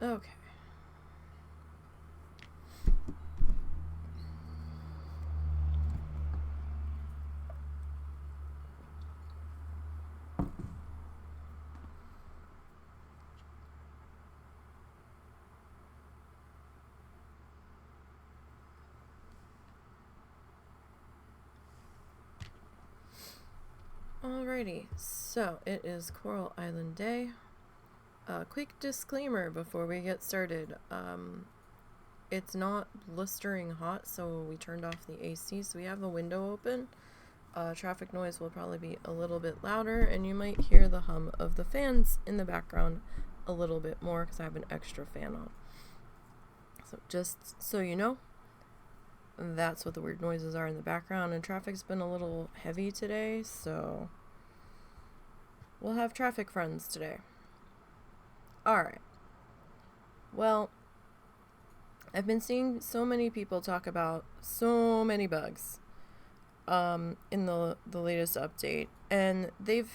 Okay. Alrighty, so it is Coral Island Day. A quick disclaimer before we get started. It's not blistering hot, so we turned off the AC, so we have the window open. Traffic noise will probably be a little bit louder, and you might hear the hum of the fans in the background a little bit more because I have an extra fan on. So just so you know, that's what the weird noises are in the background, and traffic's been a little heavy today, so we'll have traffic friends today. Alright. Well, I've been seeing so many people talk about so many bugs in the latest update, and they've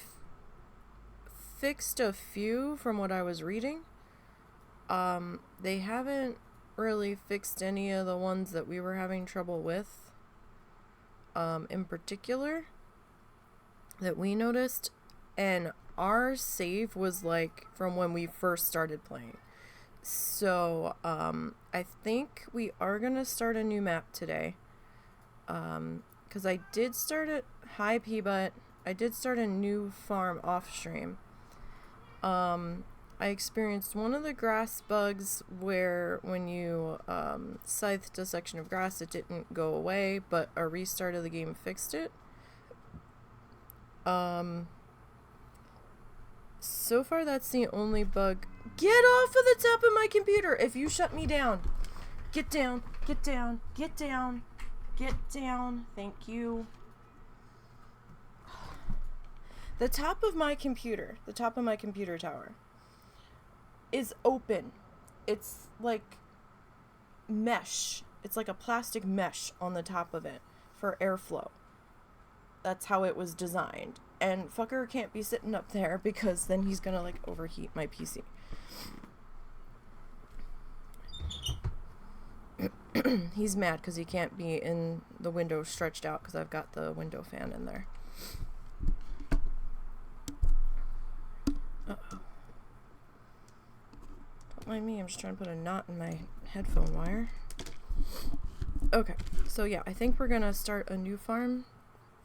fixed a few from what I was reading. They haven't really fixed any of the ones that we were having trouble with in particular that we noticed, and our save was like from when we first started playing. So I think we are gonna start a new map today, because I did start at Hi P-Butt. I did start a new farm off stream. I experienced one of the grass bugs where when you scythed a section of grass, it didn't go away, but a restart of the game fixed it. So far, that's the only bug. Get off of the top of my computer! If you shut me down. Get down, get down, get down, get down. Thank you. The top of my computer tower is open. It's like mesh. It's like a plastic mesh on the top of it for airflow. That's how it was designed. And fucker can't be sitting up there because then he's gonna like overheat my PC. He's mad because he can't be in the window stretched out because I've got the window fan in there. Uh-oh. Don't mind me, I'm just trying to put a knot in my headphone wire. Okay, so yeah, I think we're gonna start a new farm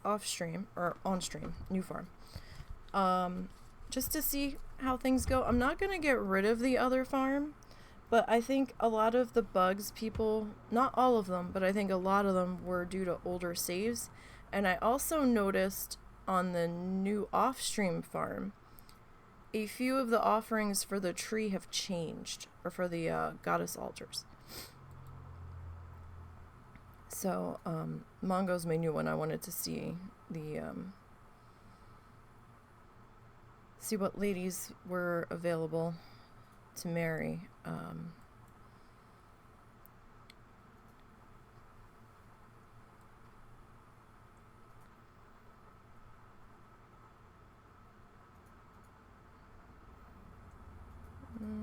off stream, or on stream, new farm. Just to see how things go. I'm not gonna get rid of the other farm, but I think a lot of the bugs people, not all of them, but I think a lot of them were due to older saves. And I also noticed on the new off-stream farm, a few of the offerings for the tree have changed, or for the goddess altars. So, Mongo's my new one. I wanted to see the, see what ladies were available to marry.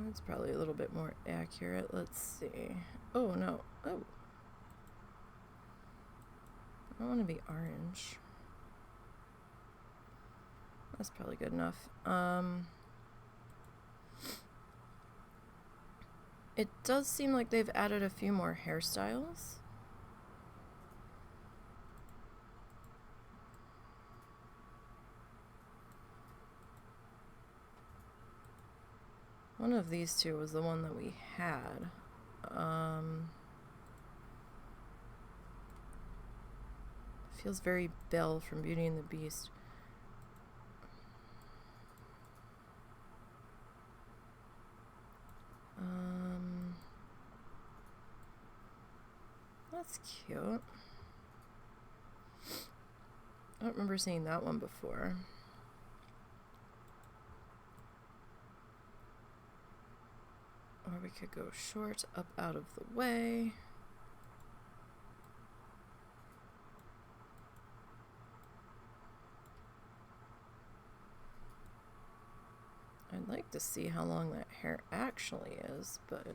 It's probably a little bit more accurate. Let's see. Oh, no. Oh. I want to be orange. That's probably good enough. It does seem like they've added a few more hairstyles. One of these two was the one that we had. Feels very Belle from Beauty and the Beast. That's cute. I don't remember seeing that one before. Or we could go short, up out of the way. I'd like to see how long that hair actually is, but...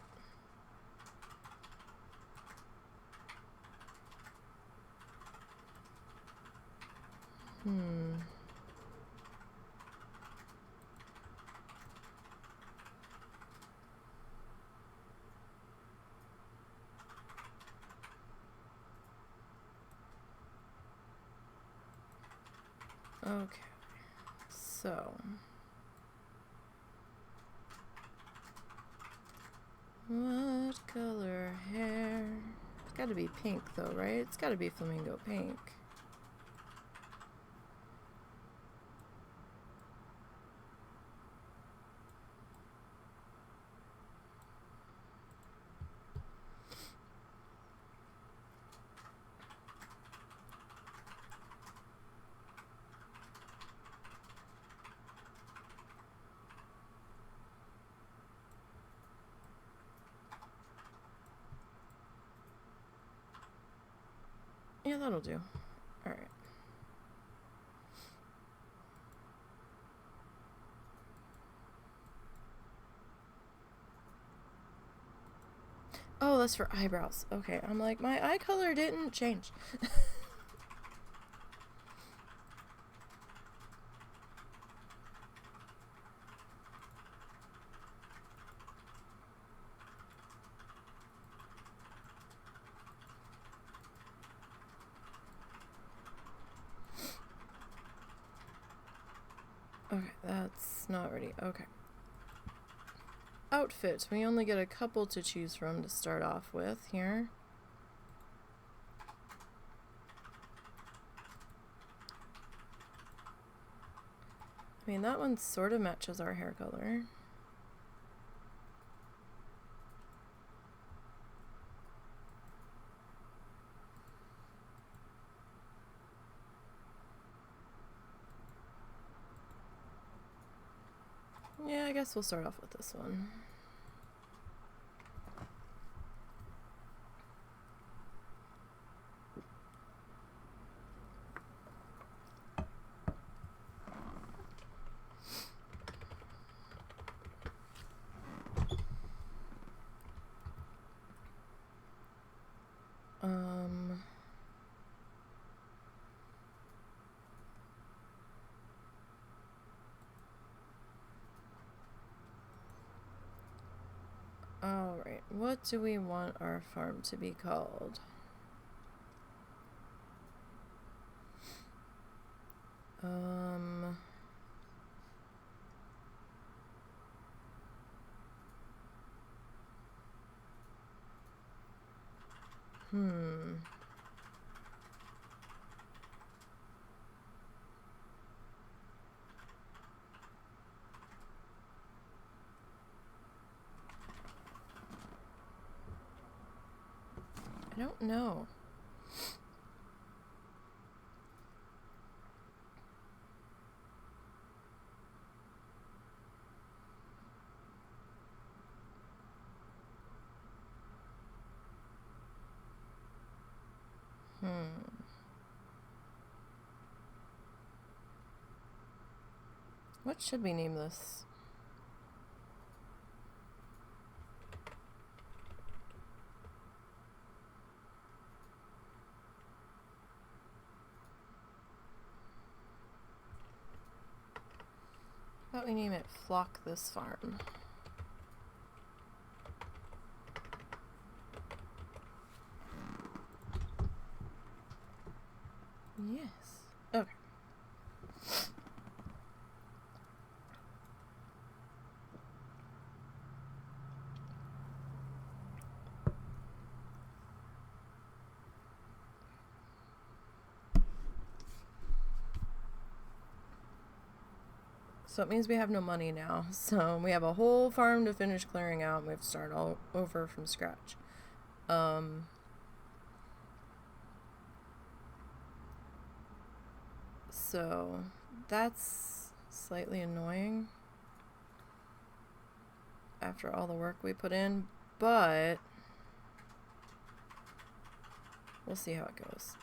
Okay, so... What color hair? It's gotta be pink though, right? It's gotta be flamingo pink. Yeah, that'll do. Alright. Oh, that's for eyebrows. Okay, I'm like, my eye color didn't change. Okay, that's not ready. Okay. Outfit. We only get a couple to choose from to start off with here. I mean, that one sort of matches our hair color. Yeah, I guess we'll start off with this one. Alright, what do we want our farm to be called? I don't know. What should we name this? How about we name it Flock This Farm? Yes. Okay. So it means we have no money now. So we have a whole farm to finish clearing out, and we have to start all over from scratch. So that's slightly annoying after all the work we put in, but we'll see how it goes.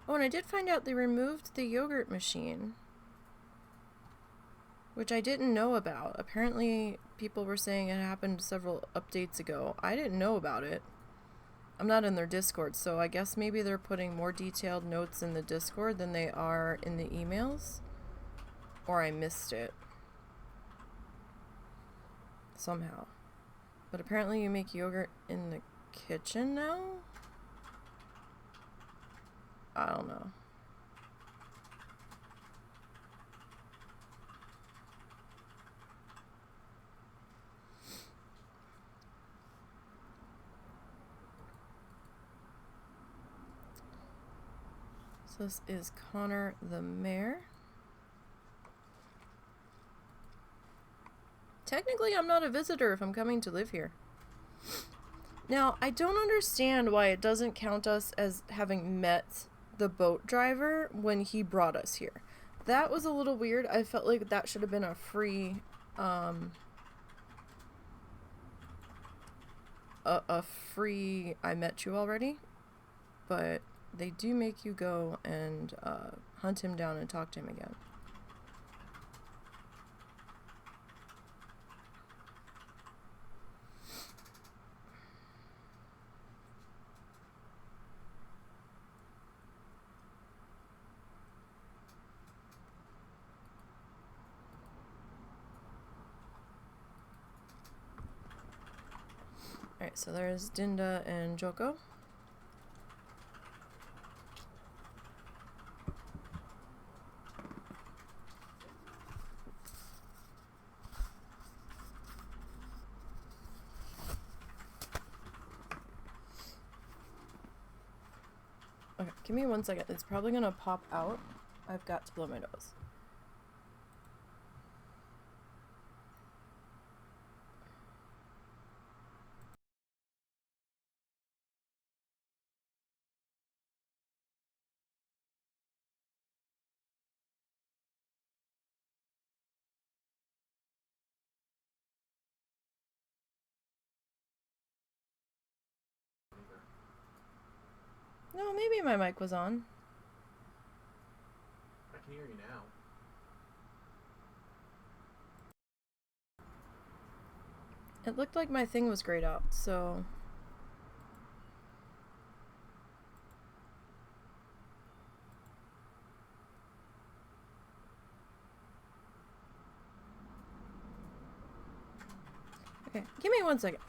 Oh, and I did find out they removed the yogurt machine. which I didn't know about. Apparently, people were saying it happened several updates ago. I didn't know about it. I'm not in their Discord, so I guess maybe they're putting more detailed notes in the Discord than they are in the emails. Or I missed it. Somehow. But apparently you make yogurt in the kitchen now? I don't know. So this is Connor the Mayor. Technically, I'm not a visitor if I'm coming to live here. Now, I don't understand why it doesn't count us as having met the boat driver when he brought us here. That was a little weird. I felt like that should have been a free, a free I met you already. But they do make you go and hunt him down and talk to him again. Alright, so there's Dinda and Joko. Okay, give me 1 second. It's probably gonna pop out. I've got to blow my nose. No, maybe my mic was on. I can hear you now. It looked like my thing was grayed out, so... Okay, give me 1 second.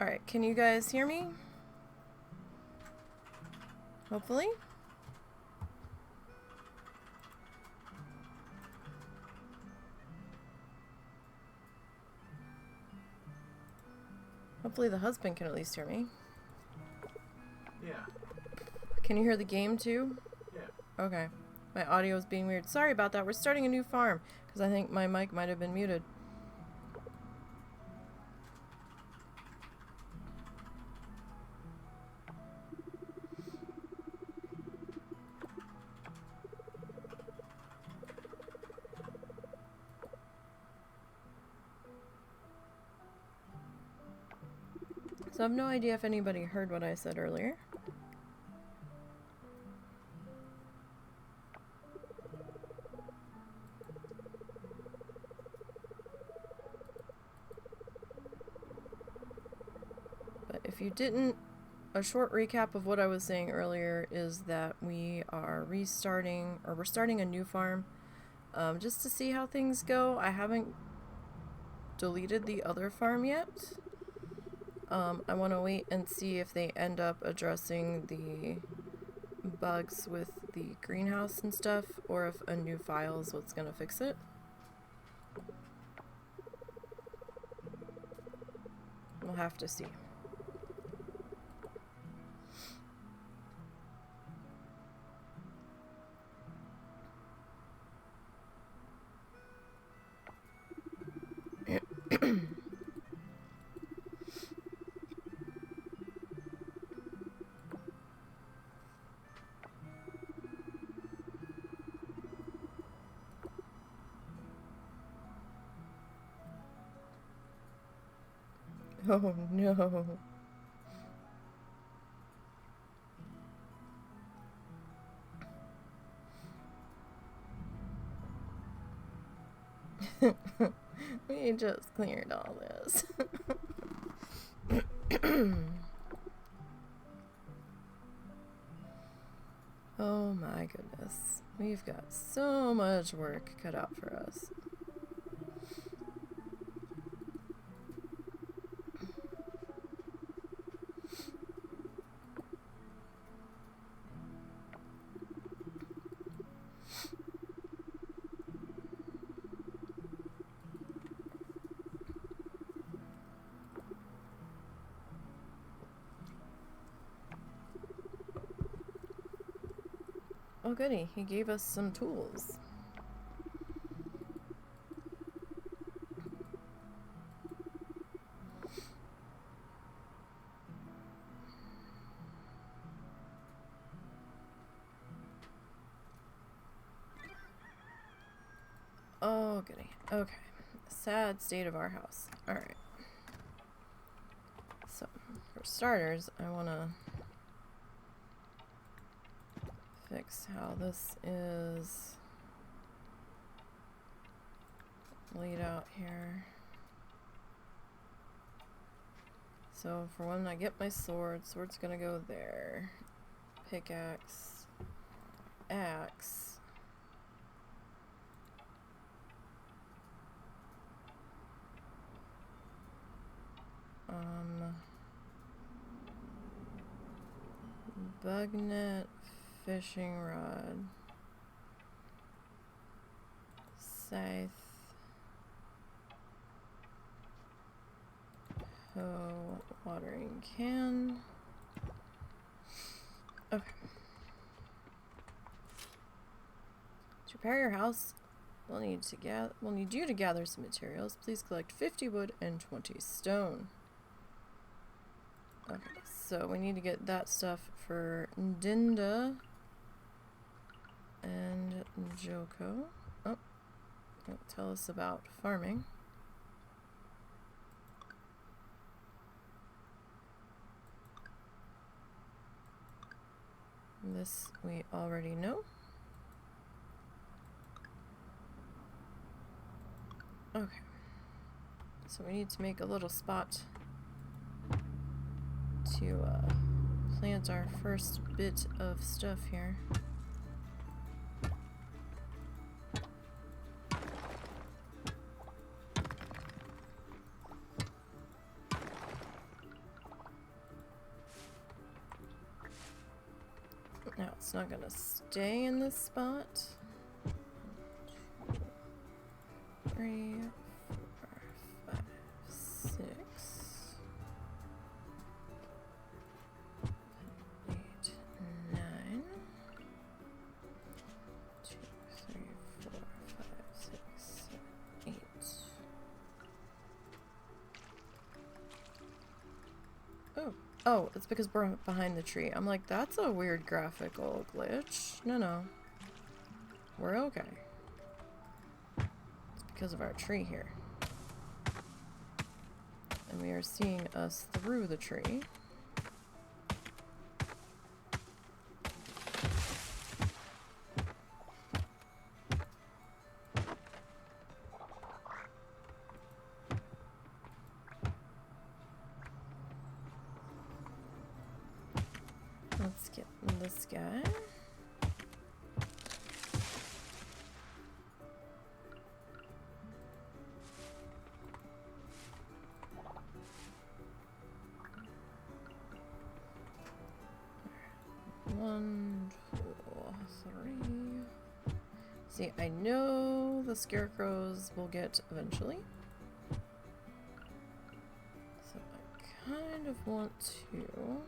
Alright, can you guys hear me? Hopefully? Hopefully the husband can at least hear me. Yeah. Can you hear the game too? Yeah. Okay. My audio is being weird. Sorry about that. We're starting a new farm because I think my mic might have been muted. So I have no idea if anybody heard what I said earlier. But if you didn't, a short recap of what I was saying earlier is that we are restarting, or we're starting a new farm, just to see how things go. I haven't deleted the other farm yet. I want to wait and see if they end up addressing the bugs with the greenhouse and stuff, or if a new file is what's going to fix it. We'll have to see. Oh no. We just cleared all this. Oh my goodness. We've got so much work cut out for us. Oh goody, he gave us some tools. Oh goody, okay. Sad state of our house. Alright. So, for starters, I wanna fix how this is laid out here. So for when I get my sword, sword's gonna go there. Pickaxe, axe. Bug net, fishing rod, scythe, hoe, watering can. Okay. To repair your house, we'll need you to gather some materials. Please collect 50 wood and 20 stone. Okay, so we need to get that stuff for Dinda and Joko. Oh, don't tell us about farming. This we already know. Okay, so we need to make a little spot to plant our first bit of stuff here. Now it's not gonna stay in this spot. 1, 2, 3, 4, 5, 6. 8, 9. 2, 3, 4, 5, 6, 7, 8. Oh, it's because we're behind the tree. I'm like, that's a weird graphical glitch. No. We're okay. It's because of our tree here. And we are seeing us through the tree. Let's get this guy. One, two, three. See, I know the scarecrows will get eventually. So I kind of want to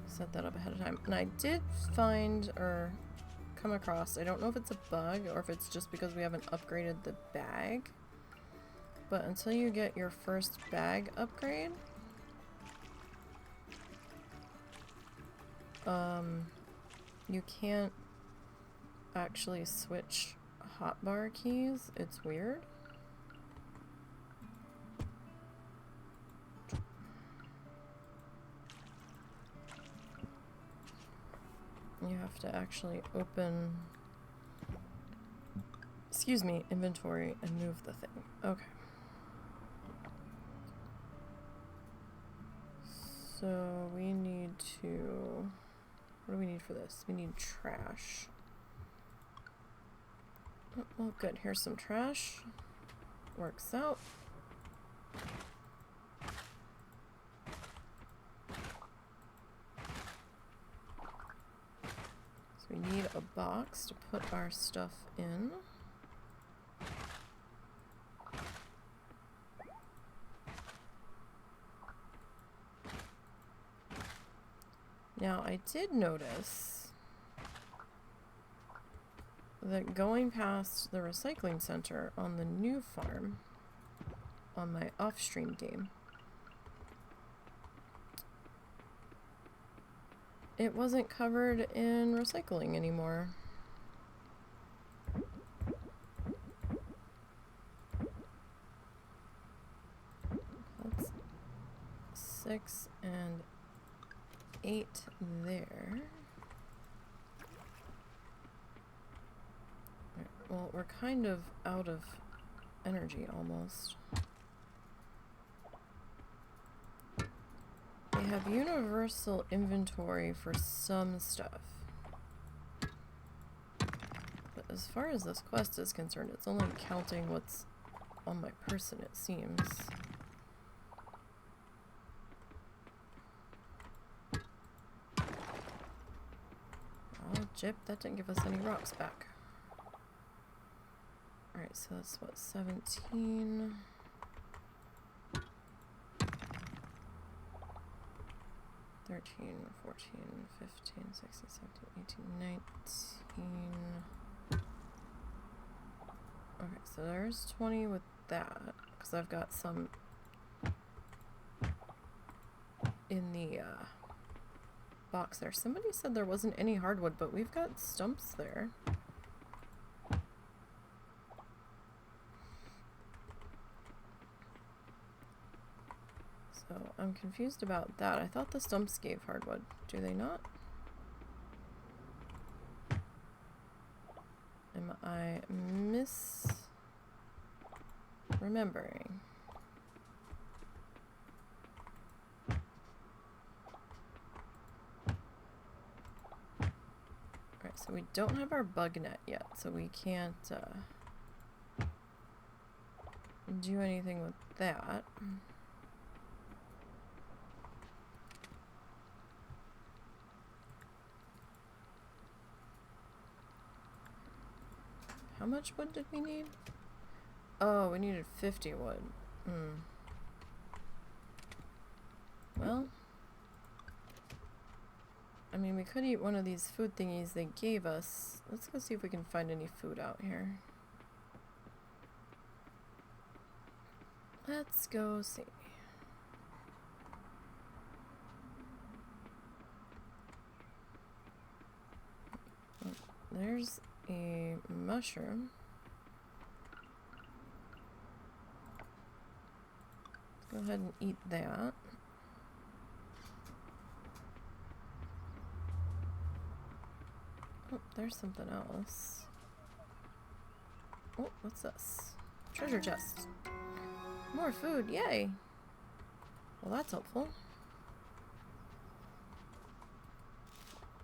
set that up ahead of time. And I did find or come across. I don't know if it's a bug or if it's just because we haven't upgraded the bag. But until you get your first bag upgrade, you can't actually switch hotbar keys. It's weird. You have to actually open, excuse me, inventory and move the thing. Okay. So we need to, what do we need for this? We need trash. Oh, well, good. Here's some trash. Works out. So we need a box to put our stuff in. Now, I did notice that going past the recycling center on the new farm, on my off-stream game, it wasn't covered in recycling anymore. That's 6 and 8 there. Well, we're kind of out of energy almost. They have universal inventory for some stuff. But as far as this quest is concerned, it's only counting what's on my person, it seems. Oh, Jip, that didn't give us any rocks back. Alright, so that's what, 17... 13, 14, 15, 16, 17, 18, 19... Okay, so there's 20 with that, because I've got some in the box there. Somebody said there wasn't any hardwood, but we've got stumps there. So I'm confused about that. I thought the stumps gave hardwood. Do they not? Am I misremembering? Alright, so we don't have our bug net yet, so we can't do anything with that. How much wood did we need? Oh, we needed 50 wood. Well, I mean, we could eat one of these food thingies they gave us. Let's go see if we can find any food out here. Let's go see. Oh, there's a mushroom. Let's go ahead and eat that. Oh, there's something else. Oh, what's this? Treasure chest. More food, yay! Well, that's helpful.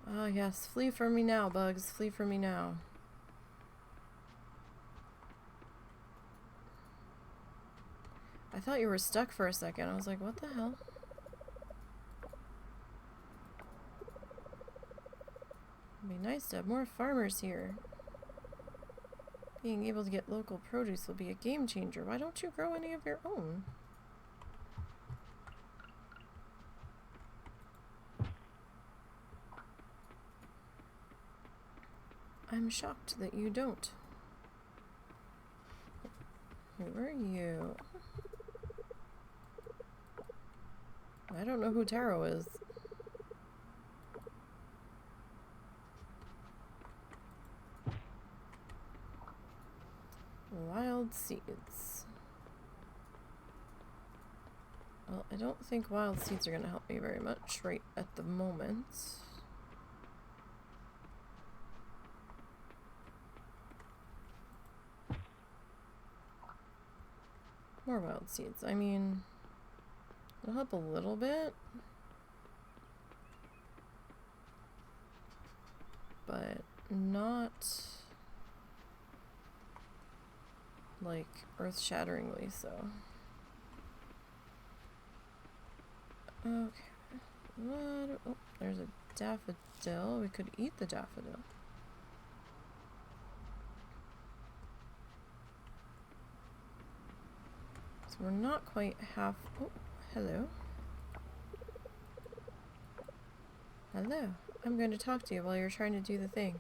Ah, yes, flee from me now, bugs. Flee from me now. I thought you were stuck for a second. I was like, what the hell? It'd be nice to have more farmers here. Being able to get local produce will be a game changer. Why don't you grow any of your own? I'm shocked that you don't. Who are you? I don't know who Taro is. Wild seeds. Well, I don't think wild seeds are going to help me very much right at the moment. More wild seeds. I mean, it'll help a little bit. But not like earth-shatteringly so. Okay. What? Oh, there's a daffodil. We could eat the daffodil. So we're not quite half. Oh, hello. Hello. I'm going to talk to you while you're trying to do the thing.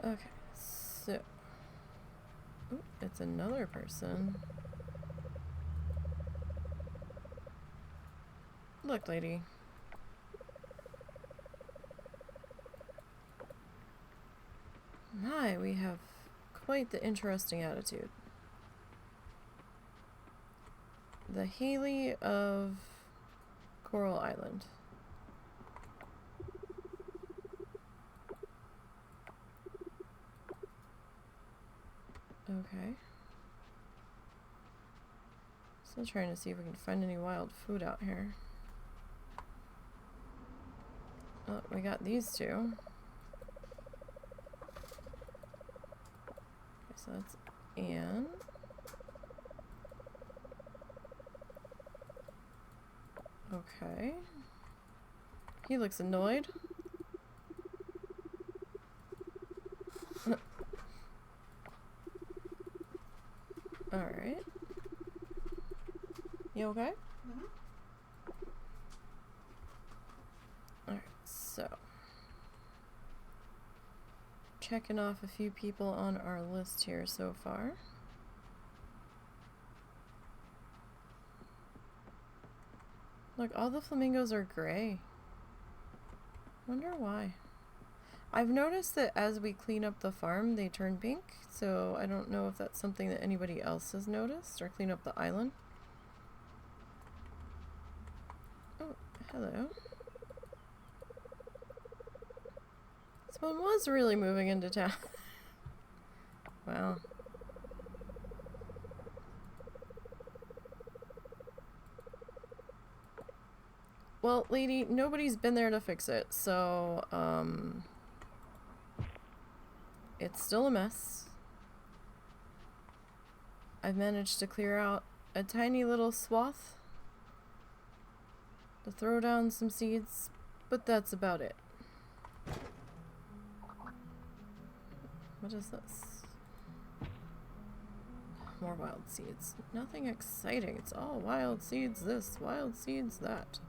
Okay, so. Ooh, it's another person. Look, lady. My, we have quite the interesting attitude. The Haley of Coral Island. Okay. Still trying to see if we can find any wild food out here. Oh, we got these two. Okay, so that's Anne. Okay. He looks annoyed. Alright. You okay? Mm-hmm. Alright, so. Checking off a few people on our list here so far. Look, all the flamingos are gray. Wonder why. I've noticed that as we clean up the farm, they turn pink, so I don't know if that's something that anybody else has noticed, or clean up the island. Oh, hello. This one was really moving into town. Wow. Well, lady, nobody's been there to fix it, so, it's still a mess. I've managed to clear out a tiny little swath to throw down some seeds, but that's about it. What is this? More wild seeds. Nothing exciting. It's all wild seeds this, wild seeds that.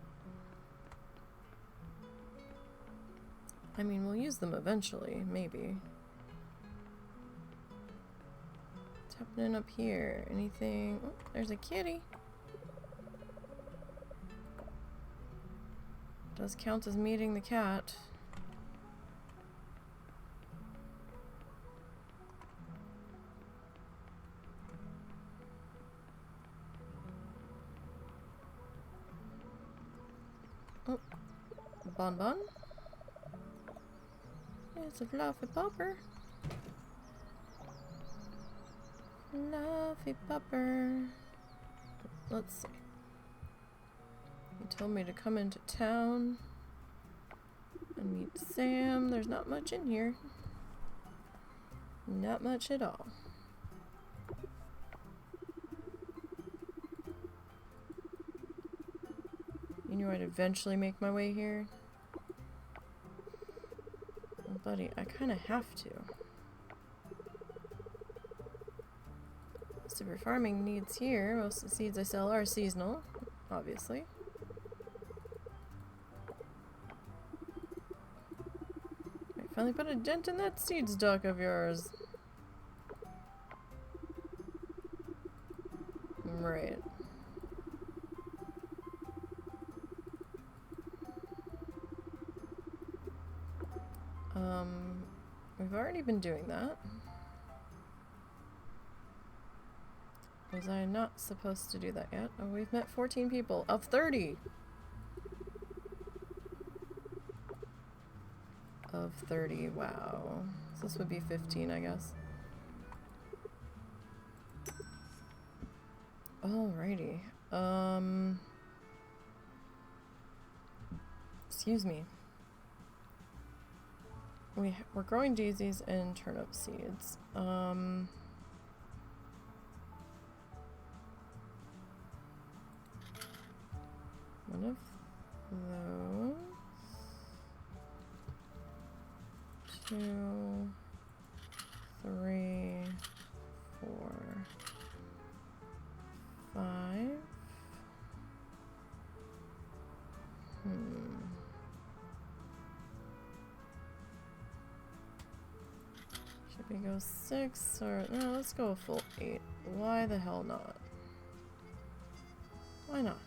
I mean, we'll use them eventually, maybe. What's happening up here? Anything? Oh, there's a kitty. Does count as meeting the cat. Oh, Bon. It's a fluffy popper. Fluffy popper. Let's see. He told me to come into town and meet Sam. There's not much in here. Not much at all. You knew I'd eventually make my way here? Well, buddy, I kind of have to. Most of your farming needs here. Most of the seeds I sell are seasonal, obviously. Finally put a dent in that seed stock of yours. Right. We've already been doing that. Was I not supposed to do that yet? Oh, we've met 14 people of 30! Of 30, wow. So this would be 15, I guess. Alrighty. Excuse me. We're growing daisies and turnip seeds. One of those. 2, 3, 4, 5. Should we go 6 or no? Let's go a full 8. Why the hell not? Why not?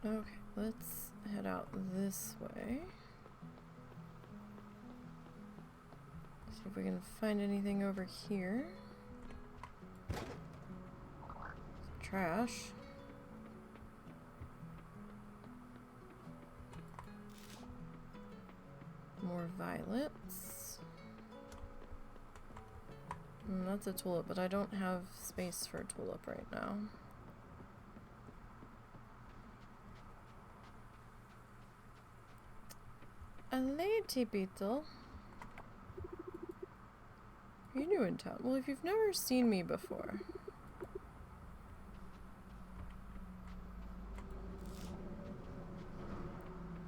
Okay, let's head out this way. See if we can find anything over here. Trash. More violets. That's a tulip, but I don't have space for a tulip right now. Hello, Tipito. Are you new in town? Well, if you've never seen me before,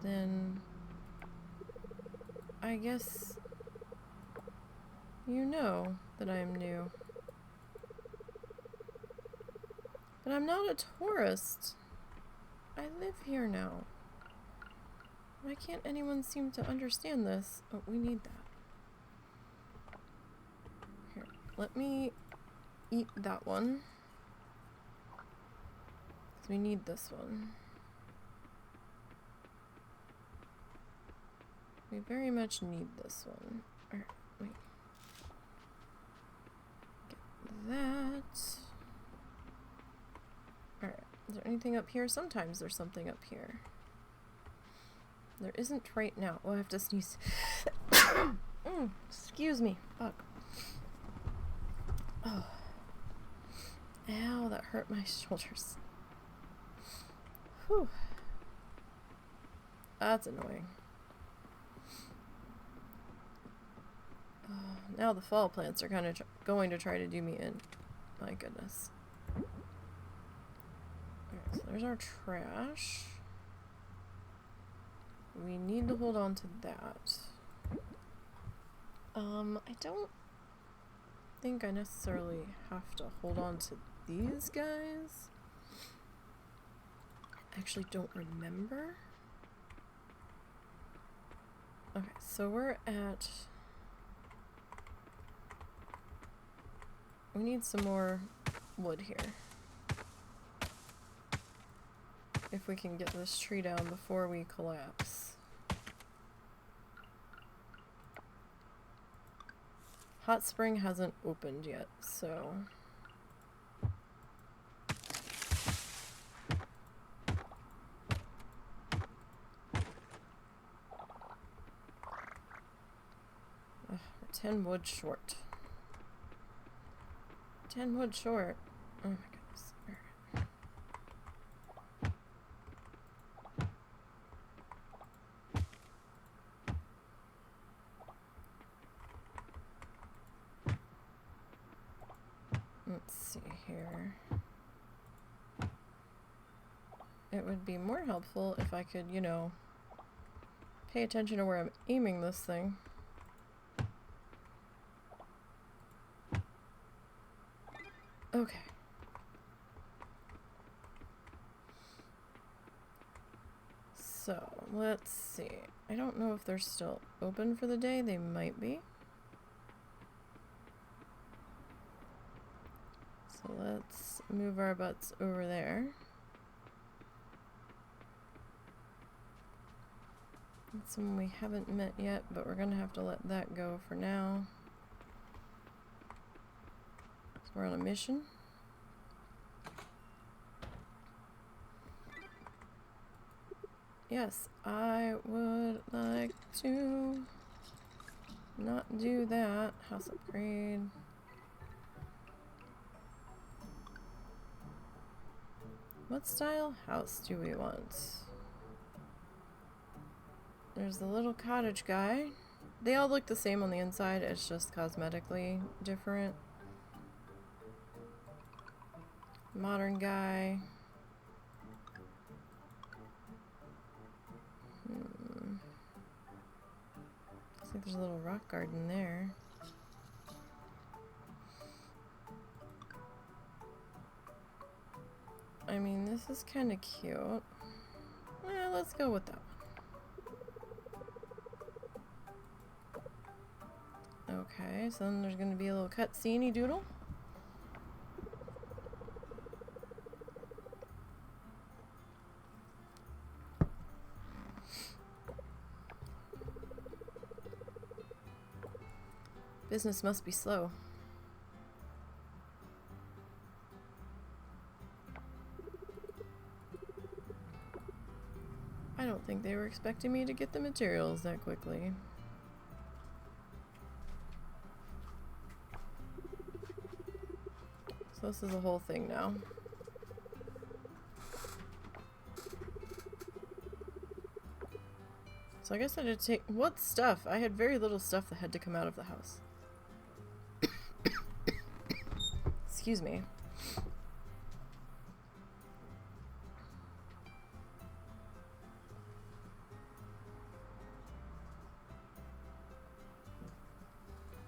then I guess you know that I'm new. But I'm not a tourist. I live here now. Why can't anyone seem to understand this? Oh, we need that. Here, let me eat that one. Because we need this one. We very much need this one. Alright, wait. Get that. Alright, is there anything up here? Sometimes there's something up here. There isn't right now. Oh, I have to sneeze. Excuse me. Fuck. Oh. Ow, that hurt my shoulders. Whew. That's annoying. Now the fall plants are kind of going to try to do me in. My goodness. Alright, so there's our trash. We need to hold on to that. I don't think I necessarily have to hold on to these guys. I actually don't remember. Okay, so we're at... We need some more wood here. If we can get this tree down before we collapse. Hot spring hasn't opened yet, so... Ugh, we're 10 wood short. 10 wood short. Oh my goodness. Alright. Let's see here. It would be more helpful if I could, you know, pay attention to where I'm aiming this thing. Okay. let's see. I don't know if they're still open for the day. They might be. So let's move our butts over there. That's someone we haven't met yet, but we're gonna have to let that go for now. So we're on a mission. Yes, I would like to not do that. House upgrade. What style house do we want? There's the little cottage guy. They all look the same on the inside, it's just cosmetically different. Modern guy. Looks like there's a little rock garden there. I mean, this is kind of cute. Let's go with that one. Okay, so then there's going to be a little cutscene-y doodle. Business must be slow. I don't think they were expecting me to get the materials that quickly. So this is a whole thing now. So I guess I did take... What stuff? I had very little stuff that had to come out of the house. Excuse me.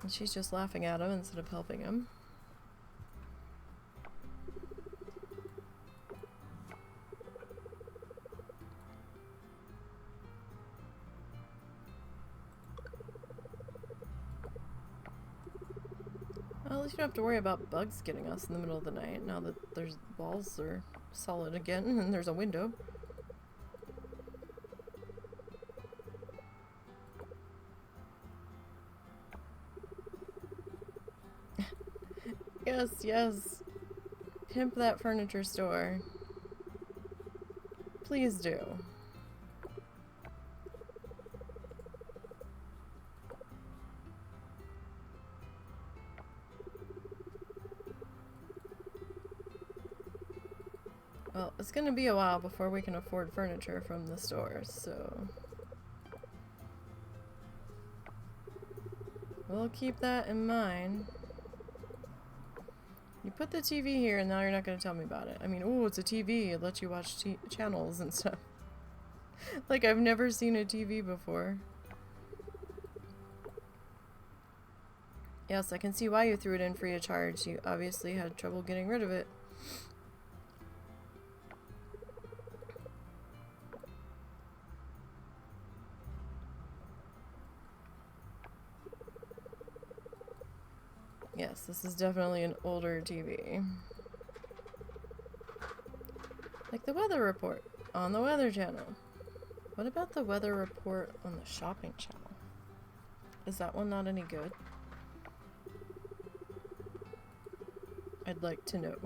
And she's just laughing at him instead of helping him. Well, at least you don't have to worry about bugs getting us in the middle of the night now that there's walls are solid again and there's a window. Yes, yes. Pimp that furniture store. Please do. Well, it's gonna be a while before we can afford furniture from the store, so... we'll keep that in mind. You put the TV here and now you're not going to tell me about it. I mean, oh, it's a TV. It lets you watch channels and stuff. Like, I've never seen a TV before. Yes, I can see why you threw it in free of charge. You obviously had trouble getting rid of it. Yes, this is definitely an older TV. Like the weather report on the Weather Channel. What about the weather report on the Shopping Channel? Is that one not any good? I'd like to know.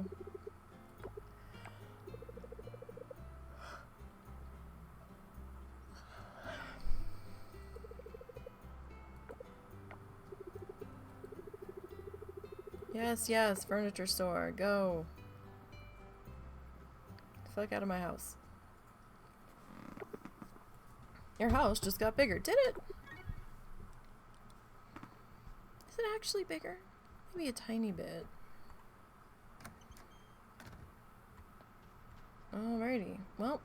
Yes, yes, furniture store, go. Get the fuck out of my house. Your house just got bigger, did it? Is it actually bigger? Maybe a tiny bit. Alrighty, well.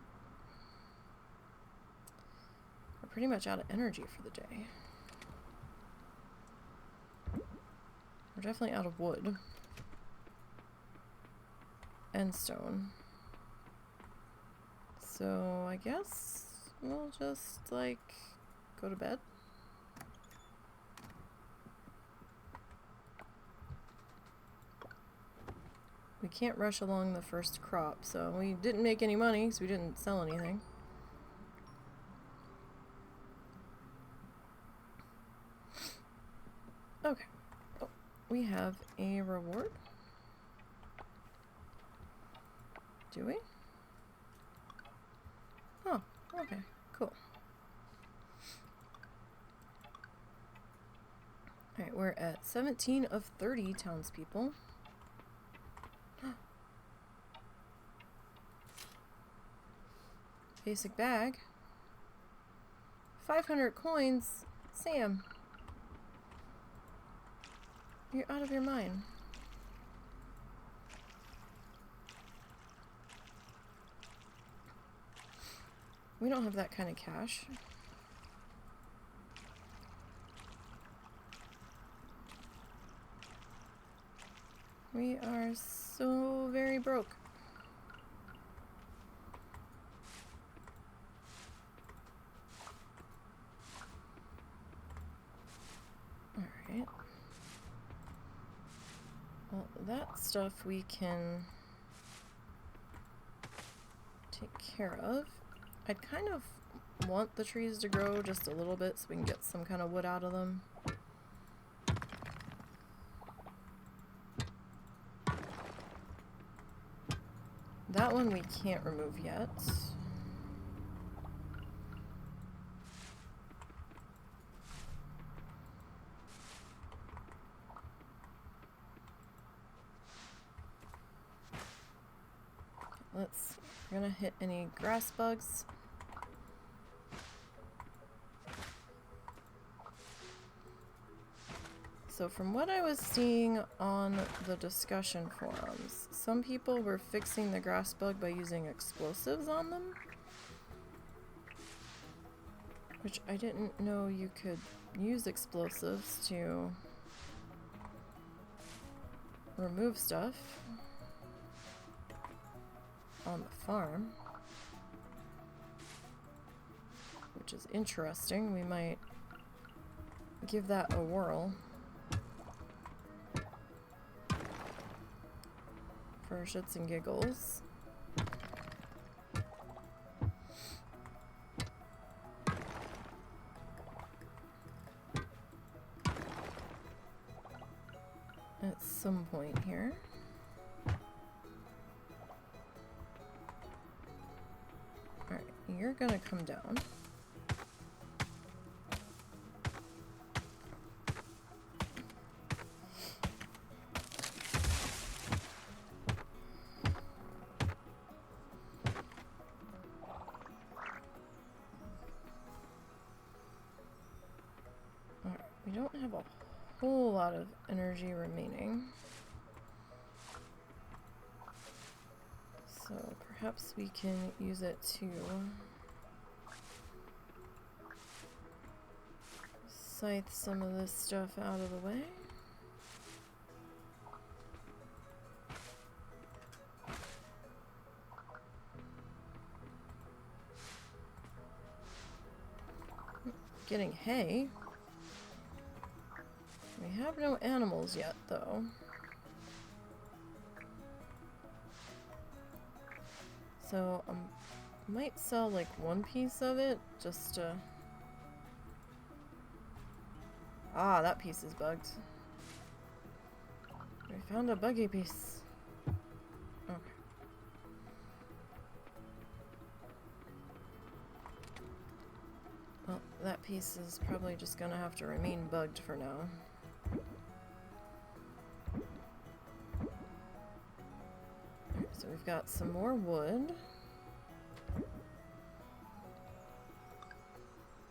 We're pretty much out of energy for the day. We're definitely out of wood. And stone. So, I guess we'll just, like, go to bed. We can't rush along the first crop, so we didn't make any money because we didn't sell anything. Okay. Oh, we have a reward. Do we? Oh, okay. Cool. Alright, we're at 17 of 30 townspeople. Basic bag. 500 coins. Sam. You're out of your mind. We don't have that kind of cash. We are so very broke. Alright. Well, that stuff we can take care of. I'd kind of want the trees to grow just a little bit so we can get some kind of wood out of them. That one we can't remove yet. We're gonna hit any grass bugs. So from what I was seeing on the discussion forums, some people were fixing the grass bug by using explosives on them. Which I didn't know you could use explosives to remove stuff on the farm. Which is interesting. We might give that a whirl. For shits and giggles. At some point here. Alright, you're gonna come down. We don't have a whole lot of energy remaining. So perhaps we can use it to scythe some of this stuff out of the way. Getting hay. We have no animals yet, though. So, might sell like one piece of it, just to... Ah, that piece is bugged. We found a buggy piece. Okay. Well, that piece is probably just gonna have to remain bugged for now. So we've got some more wood.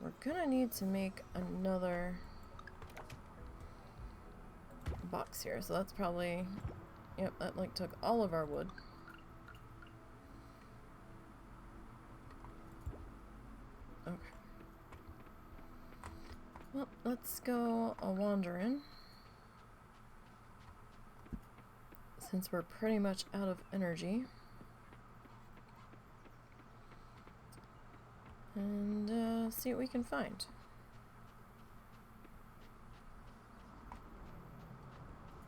We're gonna need to make another box here, so that's probably... Yep, that like took all of our wood. Okay. Well, let's go a-wandering. Since we're pretty much out of energy. and see what we can find.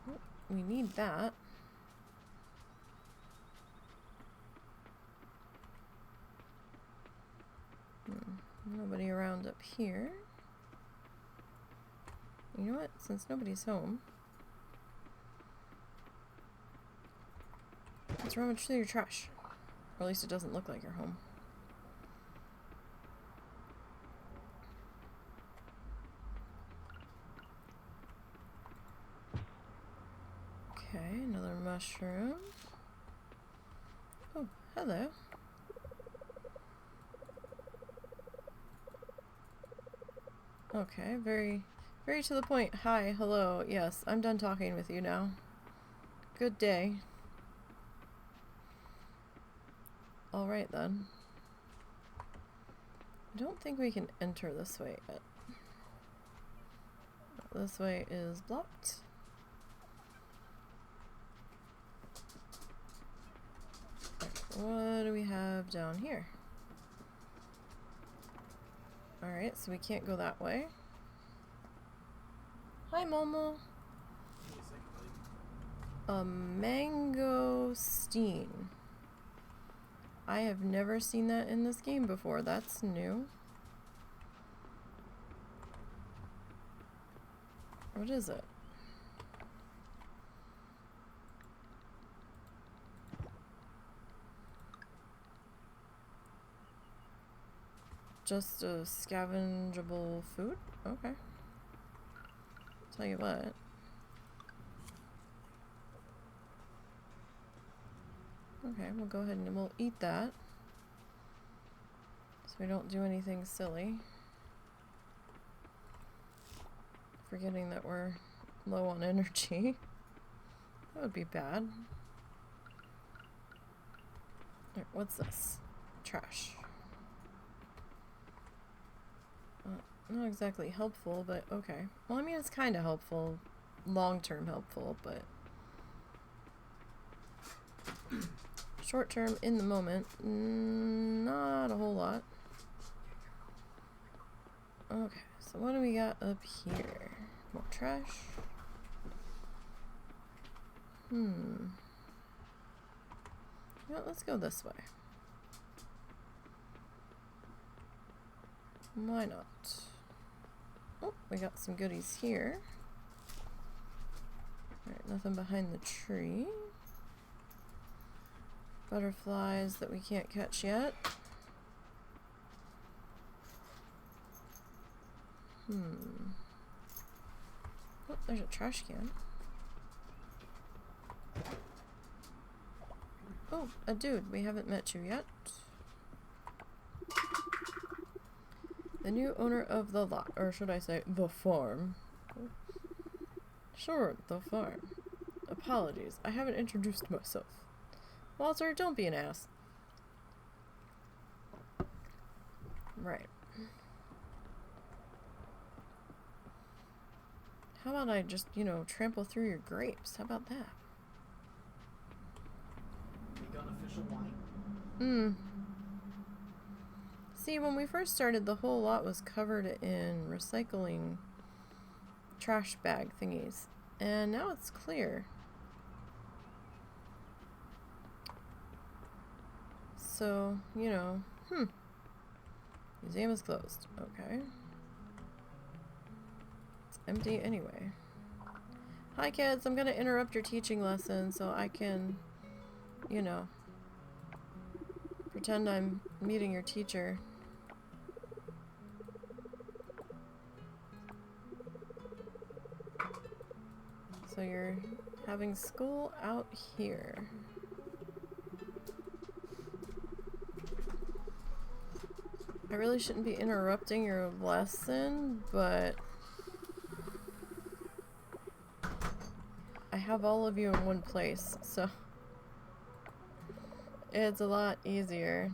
Oh, we need that. Nobody around up here. You know what? Since nobody's home, let's rummage through your trash. Or at least it doesn't look like you're home. Okay, another mushroom. Oh, hello. Okay, very to the point. Hi, hello. Yes, I'm done talking with you now. Good day. Alright then. I don't think we can enter this way yet. This way is blocked. What do we have down here? Alright, so we can't go that way. Hi, Momo. A mangosteen. I have never seen that in this game before. That's new. What is it? Just a scavengeable food? Okay. Tell you what. Okay, we'll go ahead and we'll eat that. So we don't do anything silly. Forgetting that we're low on energy. That would be bad. Right, what's this? Trash. Not exactly helpful, but okay. Well, I mean, it's kind of helpful. Long-term helpful, but short-term in the moment, not a whole lot. Okay, so what do we got up here? More trash. Well, let's go this way. Why not? Oh, we got some goodies here. Alright, nothing behind the tree. Butterflies that we can't catch yet. Oh, there's a trash can. Oh, a dude. We haven't met you yet. The new owner of the lot, or should I say, the farm. Sure, the farm. Apologies, I haven't introduced myself. Walter, don't be an ass. Right. How about I just, you know, trample through your grapes? How about that? Begun official wine? See, when we first started, the whole lot was covered in recycling trash bag thingies. And now it's clear. So, you know, museum is closed. Okay. It's empty anyway. Hi kids, I'm gonna interrupt your teaching lesson so I can, you know, pretend I'm meeting your teacher. So you're having school out here. I really shouldn't be interrupting your lesson, but I have all of you in one place, so it's a lot easier.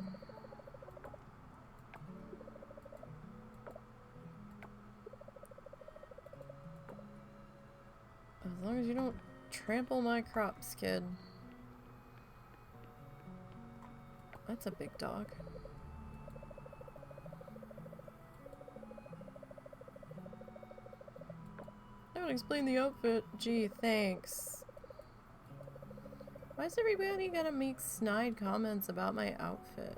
As long as you don't trample my crops, kid. That's a big dog. That would explain the outfit. Gee, thanks. Why is everybody gonna make snide comments about my outfit?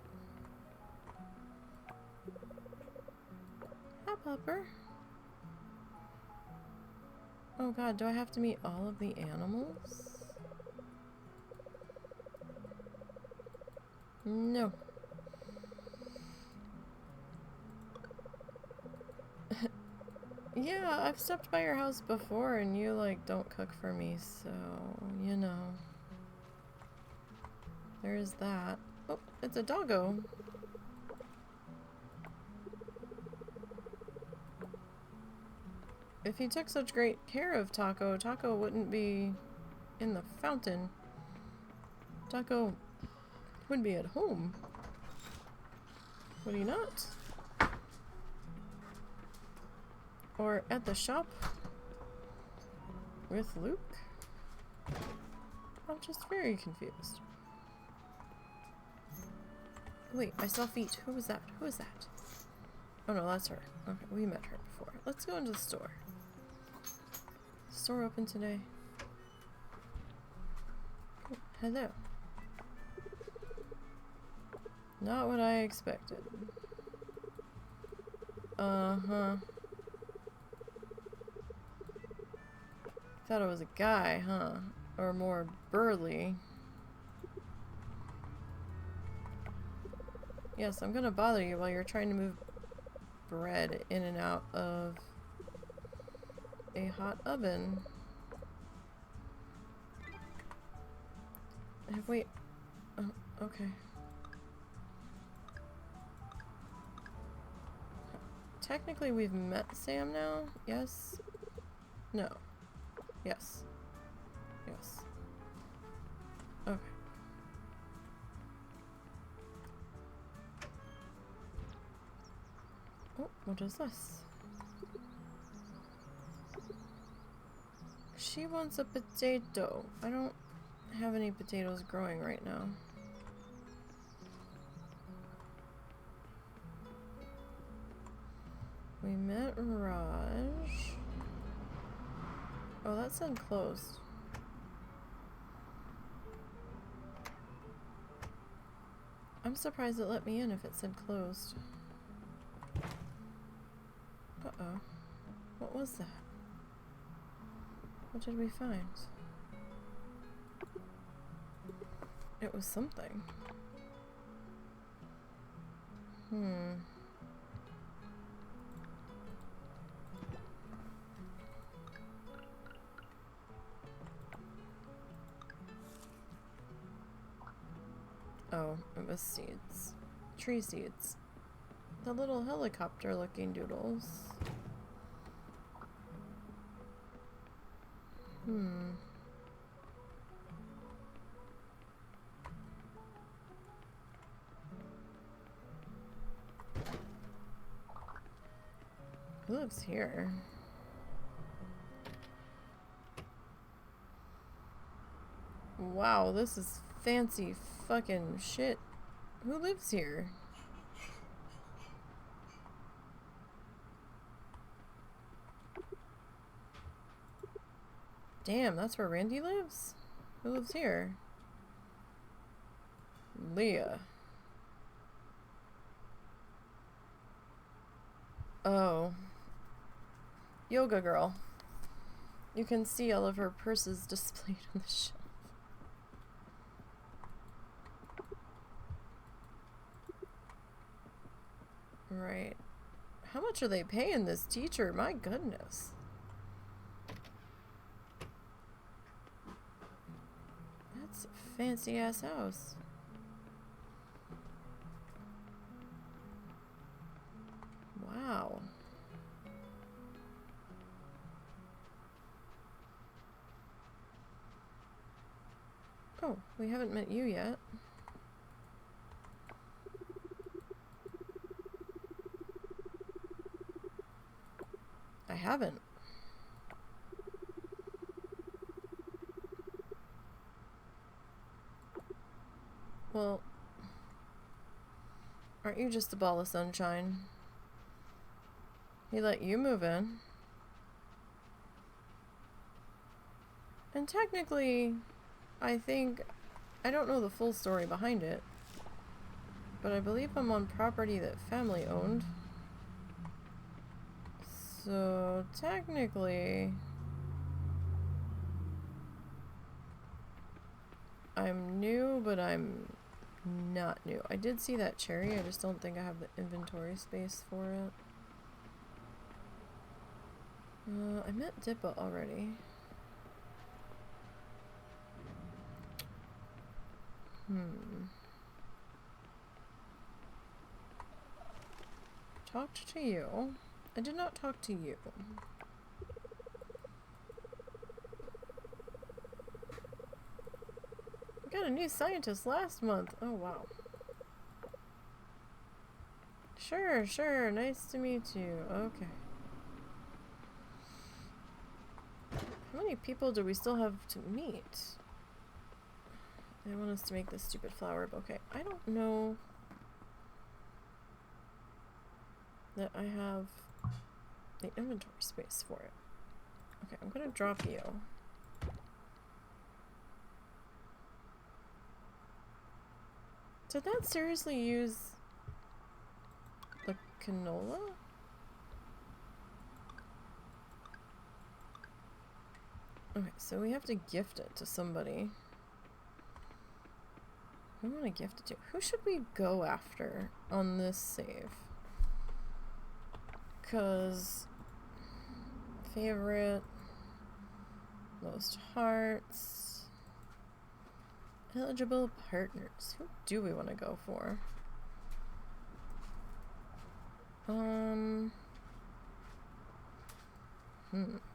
Hi, Pupper. Oh god, do I have to meet all of the animals? No. Yeah, I've stepped by your house before and you, like, don't cook for me, so, you know. There's that. Oh, it's a doggo. If he took such great care of Taco, Taco wouldn't be in the fountain. Taco would be at home. Would he not? Or at the shop with Luke? I'm just very confused. Wait, I saw feet. Who was that? Who is that? Oh no, that's her. Okay, we met her before. Let's go into the store. Store open today. Oh, hello. Not what I expected. Uh-huh. Thought it was a guy, huh? Or more burly. Yes, I'm gonna bother you while you're trying to move bread in and out of a hot oven. Have we... Oh, okay. Technically we've met Sam now? Yes? No. Yes. Yes. Okay. Oh, what is this? She wants a potato. I don't have any potatoes growing right now. We met Raj. Oh, that said closed. I'm surprised it let me in if it said closed. Uh-oh. What was that? What did we find? It was something. Oh, it was seeds. Tree seeds. The little helicopter looking doodles. Who lives here? Wow, this is fancy fucking shit. Who lives here? Damn, that's where Randy lives? Who lives here? Leah. Oh. Yoga girl. You can see all of her purses displayed on the shelf. Right. How much are they paying this teacher? My goodness. That's a fancy ass house. Wow. Oh, we haven't met you yet. I haven't. Well, aren't you just a ball of sunshine? He let you move in. And technically, I think, I don't know the full story behind it, but I believe I'm on property that family owned. So technically, I'm new, but I'm not new. I did see that cherry, I just don't think I have the inventory space for it. I met Dippa already. Talked to you. I did not talk to you. We got a new scientist last month. Oh, wow. Sure, sure. Nice to meet you. Okay. How many people do we still have to meet? They want us to make this stupid flower bouquet. I don't know that I have the inventory space for it. Okay, I'm gonna drop you. Did that seriously use the canola? Okay, so we have to gift it to somebody. Who do we want to gift it to? Who should we go after on this save? Because favorite, most hearts, eligible partners. Who do we want to go for?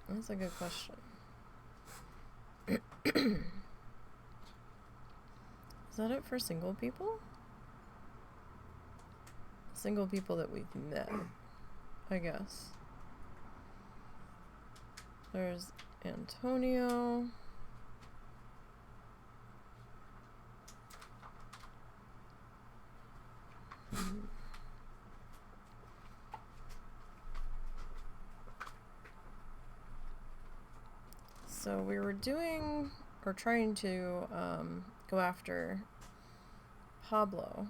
That's a good question. Is that it for single people? Single people that we've met, I guess. There's Antonio. So we were doing, or trying to, go after Pablo.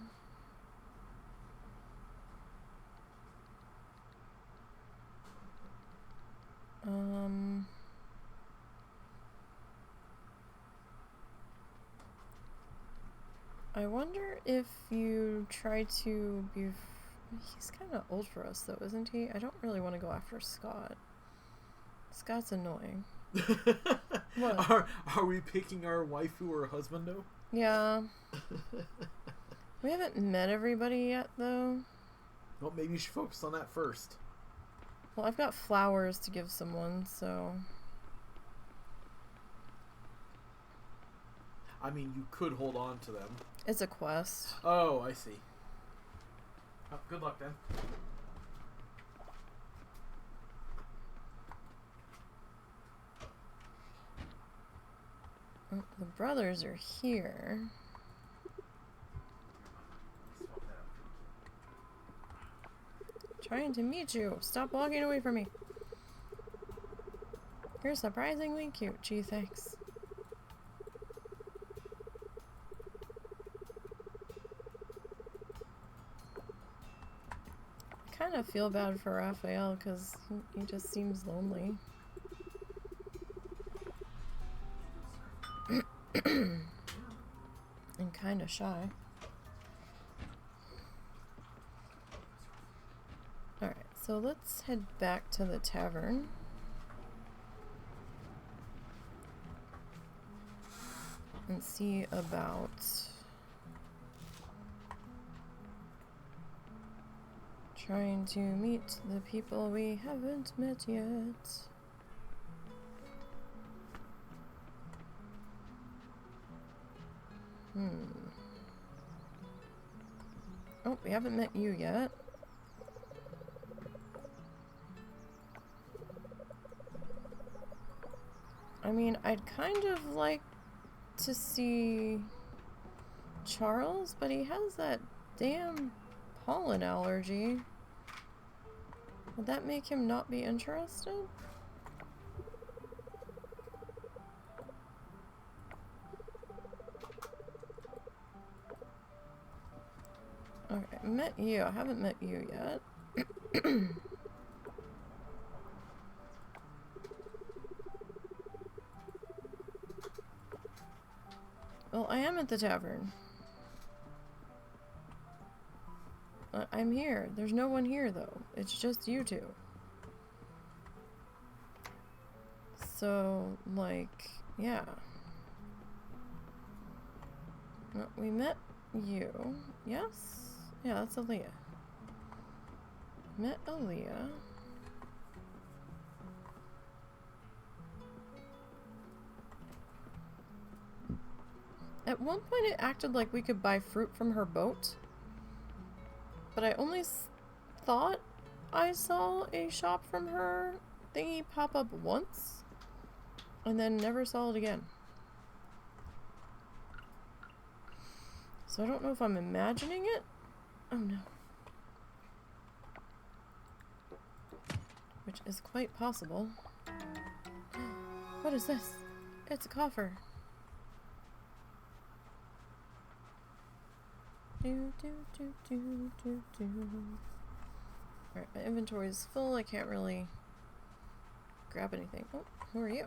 I wonder if you try to be... He's kind of old for us, though, isn't he? I don't really want to go after Scott. Scott's annoying. What? Are we picking our waifu or husbando? Yeah. We haven't met everybody yet, though. Well, maybe you should focus on that first. Well, I've got flowers to give someone, so... I mean, you could hold on to them. It's a quest. Oh, I see. Oh, good luck, then. Oh, the brothers are here. Trying to meet you. Stop walking away from me. You're surprisingly cute. Gee, thanks. I kind of feel bad for Raphael because he just seems lonely. And kind of shy. Alright, so let's head back to the tavern. And see about trying to meet the people we haven't met yet. Oh, we haven't met you yet. I mean, I'd kind of like to see Charles, but he has that damn pollen allergy. Would that make him not be interested? Okay, met you. I haven't met you yet. Well, I am at the tavern. I'm here. There's no one here, though. It's just you two. So, like, yeah. Well, we met you. Yes? Yeah, that's Aaliyah. Met Aaliyah. At one point it acted like we could buy fruit from her boat. But I only thought I saw a shop from her thingy pop up once. And then never saw it again. So I don't know if I'm imagining it. Oh no. Which is quite possible. What is this? It's a coffer. Alright, my inventory is full. I can't really grab anything. Oh, who are you?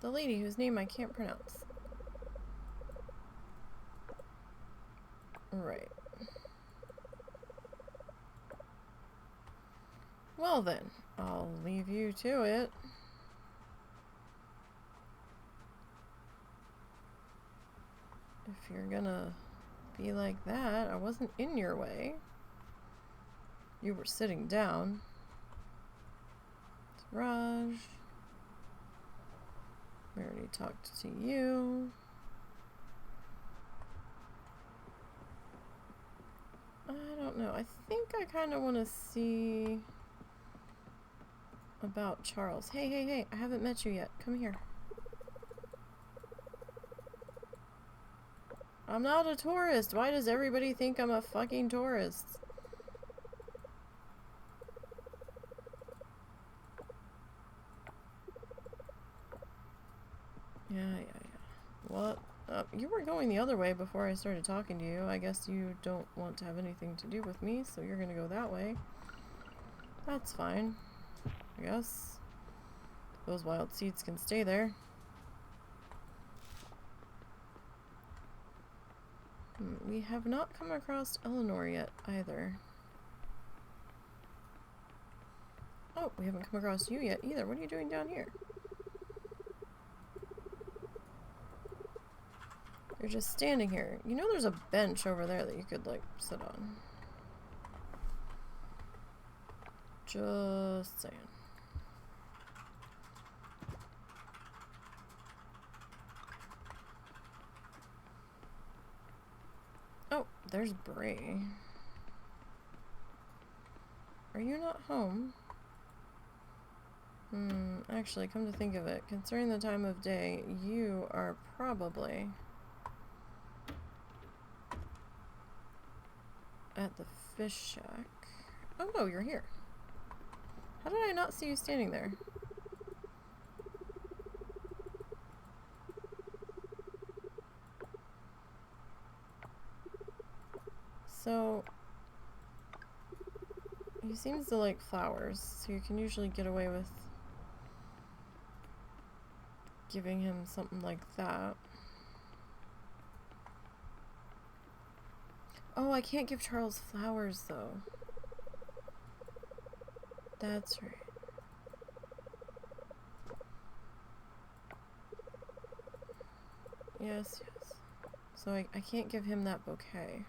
The lady whose name I can't pronounce. Right. Well then, I'll leave you to it. If you're gonna be like that, I wasn't in your way. You were sitting down. It's Raj. We already talked to you. I don't know. I think I kind of want to see about Charles. Hey, hey, hey. I haven't met you yet. Come here. I'm not a tourist. Why does everybody think I'm a fucking tourist? Yeah. What? You were going the other way before I started talking to you. I guess you don't want to have anything to do with me, so you're gonna go that way. That's fine. I guess. Those wild seeds can stay there. We have not come across Eleanor yet, either. Oh, we haven't come across you yet, either. What are you doing down here? You're just standing here. You know there's a bench over there that you could, like, sit on. Just saying. Oh, there's Bray. Are you not home? Actually, come to think of it, considering the time of day, you are probably at the fish shack. Oh no, you're here. How did I not see you standing there? So, he seems to like flowers, so you can usually get away with giving him something like that. Oh, I can't give Charles flowers, though. That's right. Yes. So I can't give him that bouquet.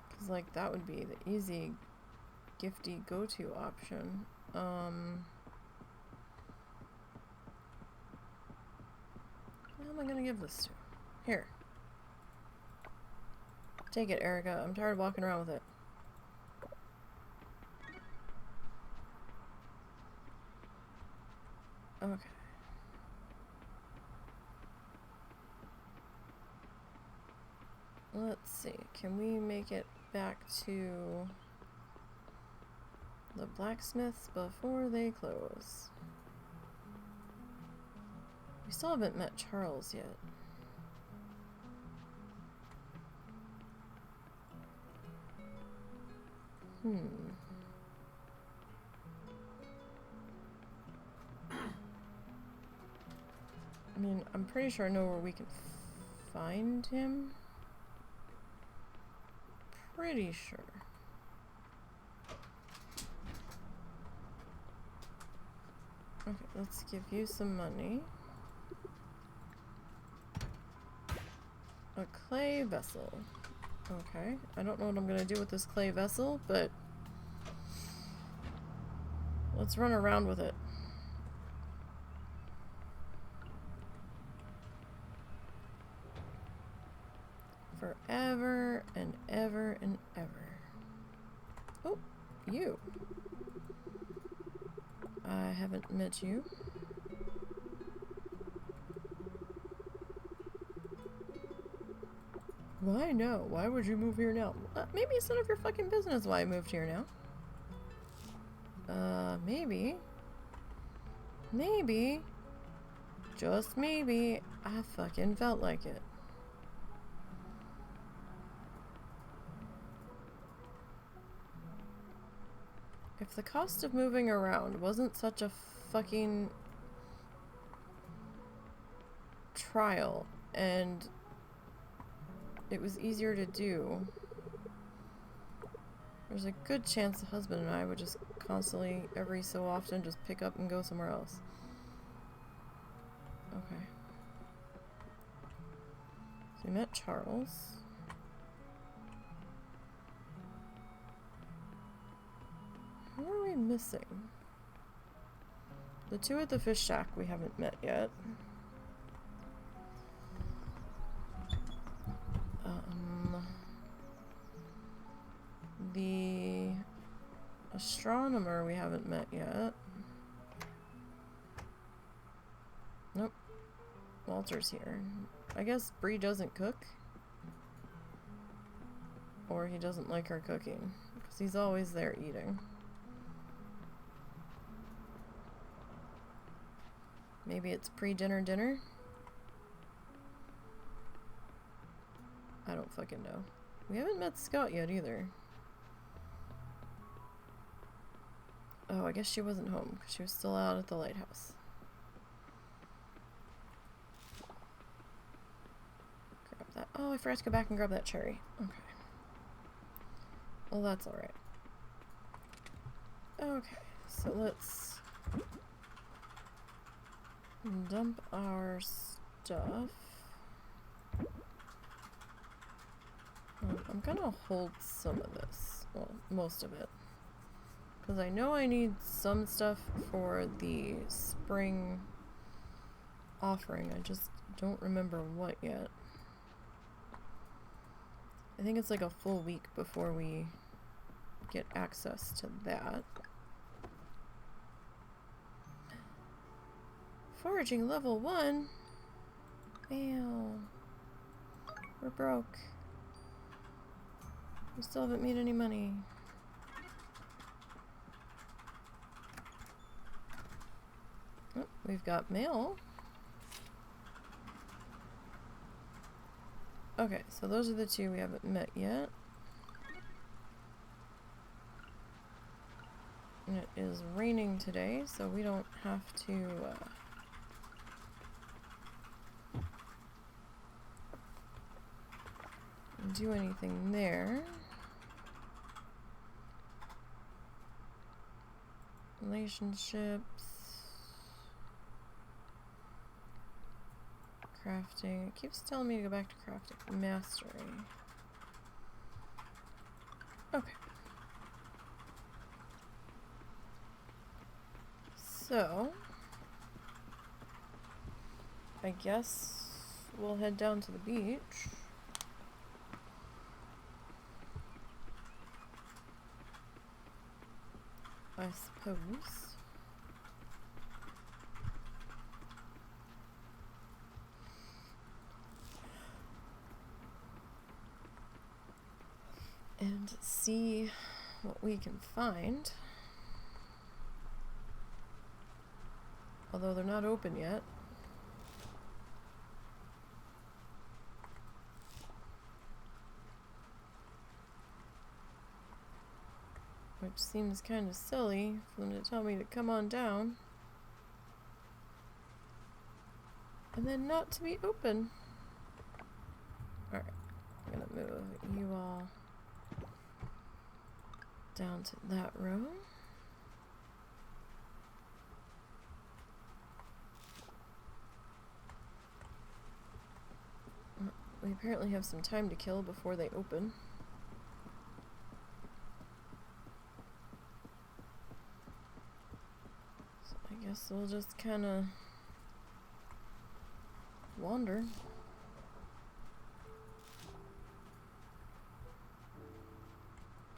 Because, like, that would be the easy, gifty go-to option. Who am I gonna give this to? Here. Take it, Erica. I'm tired of walking around with it. Okay. Let's see. Can we make it back to The blacksmiths before they close. We still haven't met Charles yet. I mean, I'm pretty sure I know where we can find him. Pretty sure. Okay, let's give you some money. A clay vessel. Okay, I don't know what I'm gonna do with this clay vessel, but let's run around with it. Forever and ever and ever. Oh, you. I haven't met you. Why no? Why would you move here now? Maybe it's none of your fucking business why I moved here now. Maybe. Maybe. Just maybe. I fucking felt like it. If the cost of moving around wasn't such a fucking trial and it was easier to do, there's a good chance the husband and I would just constantly, every so often, just pick up and go somewhere else. Okay. So we met Charles. Who are we missing? The two at the fish shack we haven't met yet. The astronomer we haven't met yet. Nope. Walter's here. I guess Bree doesn't cook. Or he doesn't like her cooking. Because he's always there eating. Maybe it's pre-dinner dinner? I don't fucking know. We haven't met Scott yet either. Oh, I guess she wasn't home because she was still out at the lighthouse. Grab that. Oh, I forgot to go back and grab that cherry. Okay. Well, that's alright. Okay, so let's dump our stuff. I'm gonna hold some of this. Well, most of it. Because I know I need some stuff for the spring offering. I just don't remember what yet. I think it's like a full week before we get access to that. Foraging level 1? Ew. We're broke. We still haven't made any money. Oh, we've got mail. Okay, so those are the two we haven't met yet. And it is raining today, so we don't have to do anything there. Relationships. Crafting. It keeps telling me to go back to crafting. Mastery. Okay. So, I guess we'll head down to the beach. I suppose. And see what we can find. Although they're not open yet. Which seems kind of silly for them to tell me to come on down. And then not to be open. Alright, I'm gonna move you all down to that row. We apparently have some time to kill before they open. So I guess we'll just kind of wander.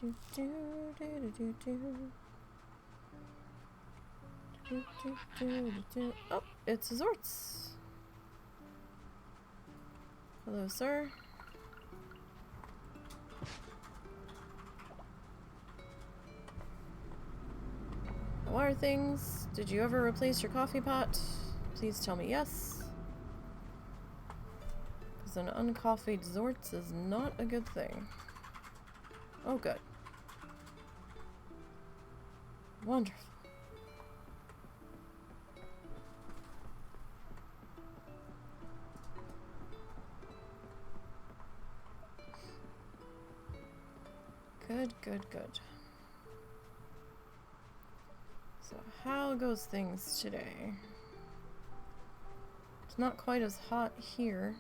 Do, do, do, do, do, do. Do, do, do, do, do. Oh, it's Zorts. Hello, sir. How are things? Did you ever replace your coffee pot? Please tell me yes. Because an uncoffeed Zorts is not a good thing. Oh, good. Wonderful. Good, good, good. So, how goes things today? It's not quite as hot here.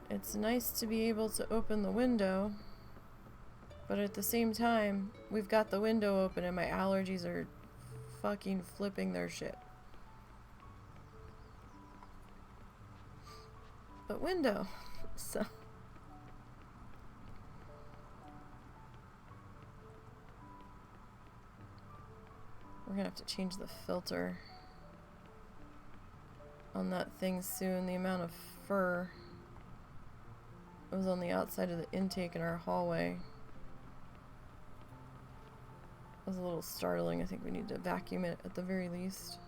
It's nice to be able to open the window, but at the same time, we've got the window open and my allergies are fucking flipping their shit. But window, so... We're gonna have to change the filter on that thing soon. The amount of fur that was on the outside of the intake in our hallway was a little startling. I think we need to vacuum it at the very least.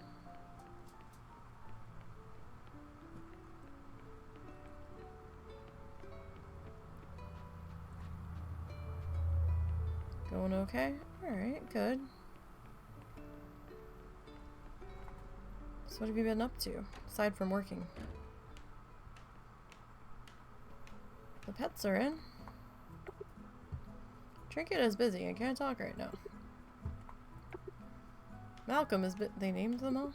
Going okay? Alright, good. So what have you been up to, aside from working? The pets are in. Trinket is busy. I can't talk right now. Malcolm is they named them all?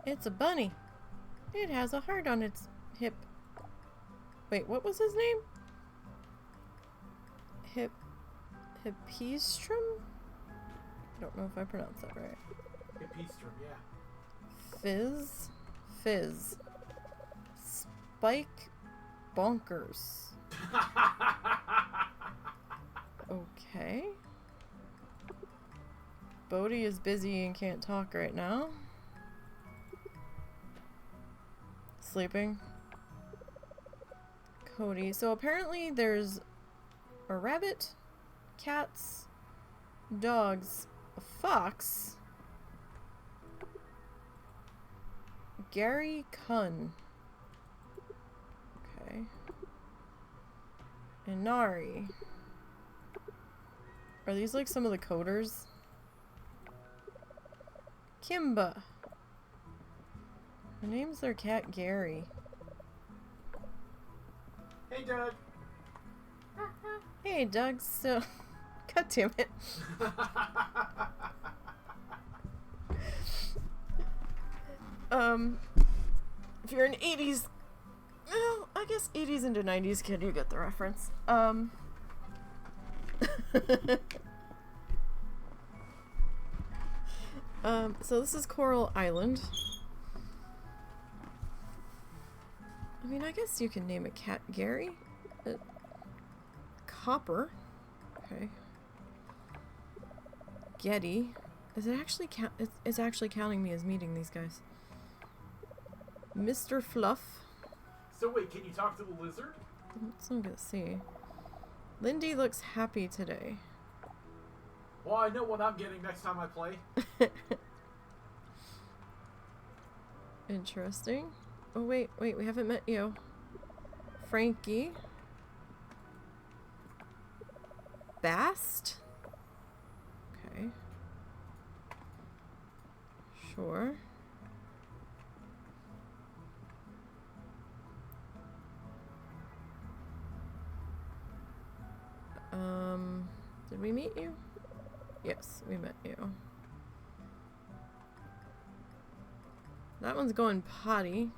It's a bunny. It has a heart on its hip. Wait, what was his name? Hipistrum? I don't know if I pronounced that right. Epistrum, yeah. Fizz. Spike Bonkers. Okay. Bodhi is busy and can't talk right now. Sleeping. Cody. So apparently there's a rabbit, cats, dogs, a fox, Gary Kun. Okay. And Nari. Are these like some of the coders? Kimba. Her name's their cat Gary. Hey, Doug. Hey, Doug. So, god damn it. If you're an 80s, well, I guess 80s into 90s kid, you get the reference. So this is Coral Island. I mean, I guess you can name a cat Gary. Copper. Okay. Getty. Is it actually it's actually counting me as meeting these guys. Mr. Fluff. So wait, can you talk to the lizard? That's what I'm gonna see. Lindy looks happy today. Well, I know what I'm getting next time I play. Interesting. Oh, wait, we haven't met you. Frankie. Bast? Okay. Sure. Did we meet you? Yes, we met you. That one's going potty.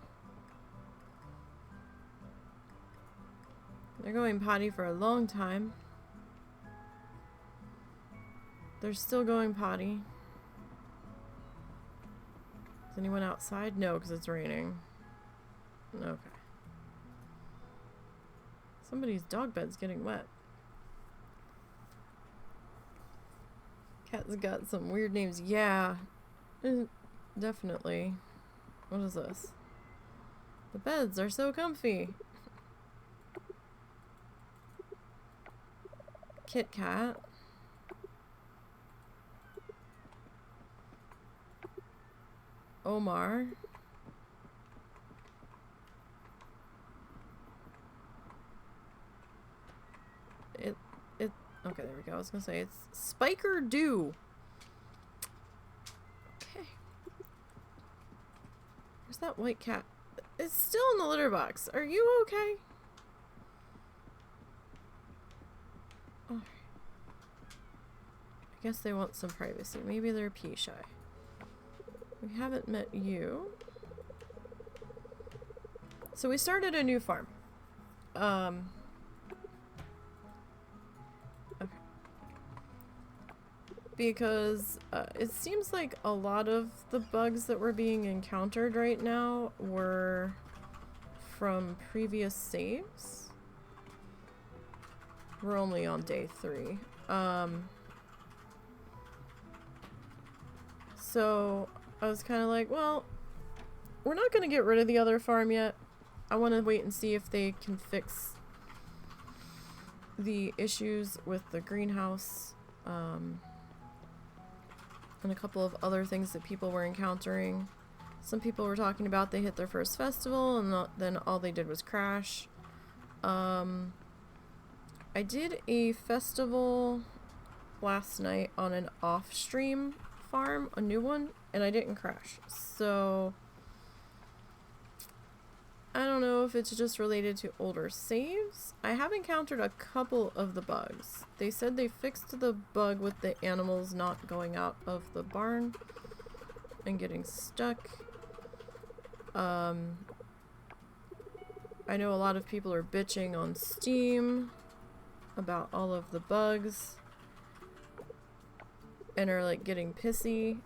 They're going potty for a long time. They're still going potty. Is anyone outside? No, because it's raining. Okay. Somebody's dog bed's getting wet. Cat's got some weird names. Yeah, definitely. What is this? The beds are so comfy. Kit Kat. Omar. Okay, there we go. I was gonna say it's Spiker Dew. Okay. Where's that white cat? It's still in the litter box. Are you okay? Oh. I guess they want some privacy. Maybe they're pee shy. We haven't met you. So we started a new farm. Okay. Because it seems like a lot of the bugs that were being encountered right now were from previous saves. We're only on day 3. So I was kind of like, well, we're not going to get rid of the other farm yet. I want to wait and see if they can fix the issues with the greenhouse, and a couple of other things that people were encountering. Some people were talking about they hit their first festival and then all they did was crash. I did a festival last night on an off-stream farm, a new one, and I didn't crash. So I don't know if it's just related to older saves. I have encountered a couple of the bugs. They said they fixed the bug with the animals not going out of the barn and getting stuck. I know a lot of people are bitching on Steam about all of the bugs and are like getting pissy,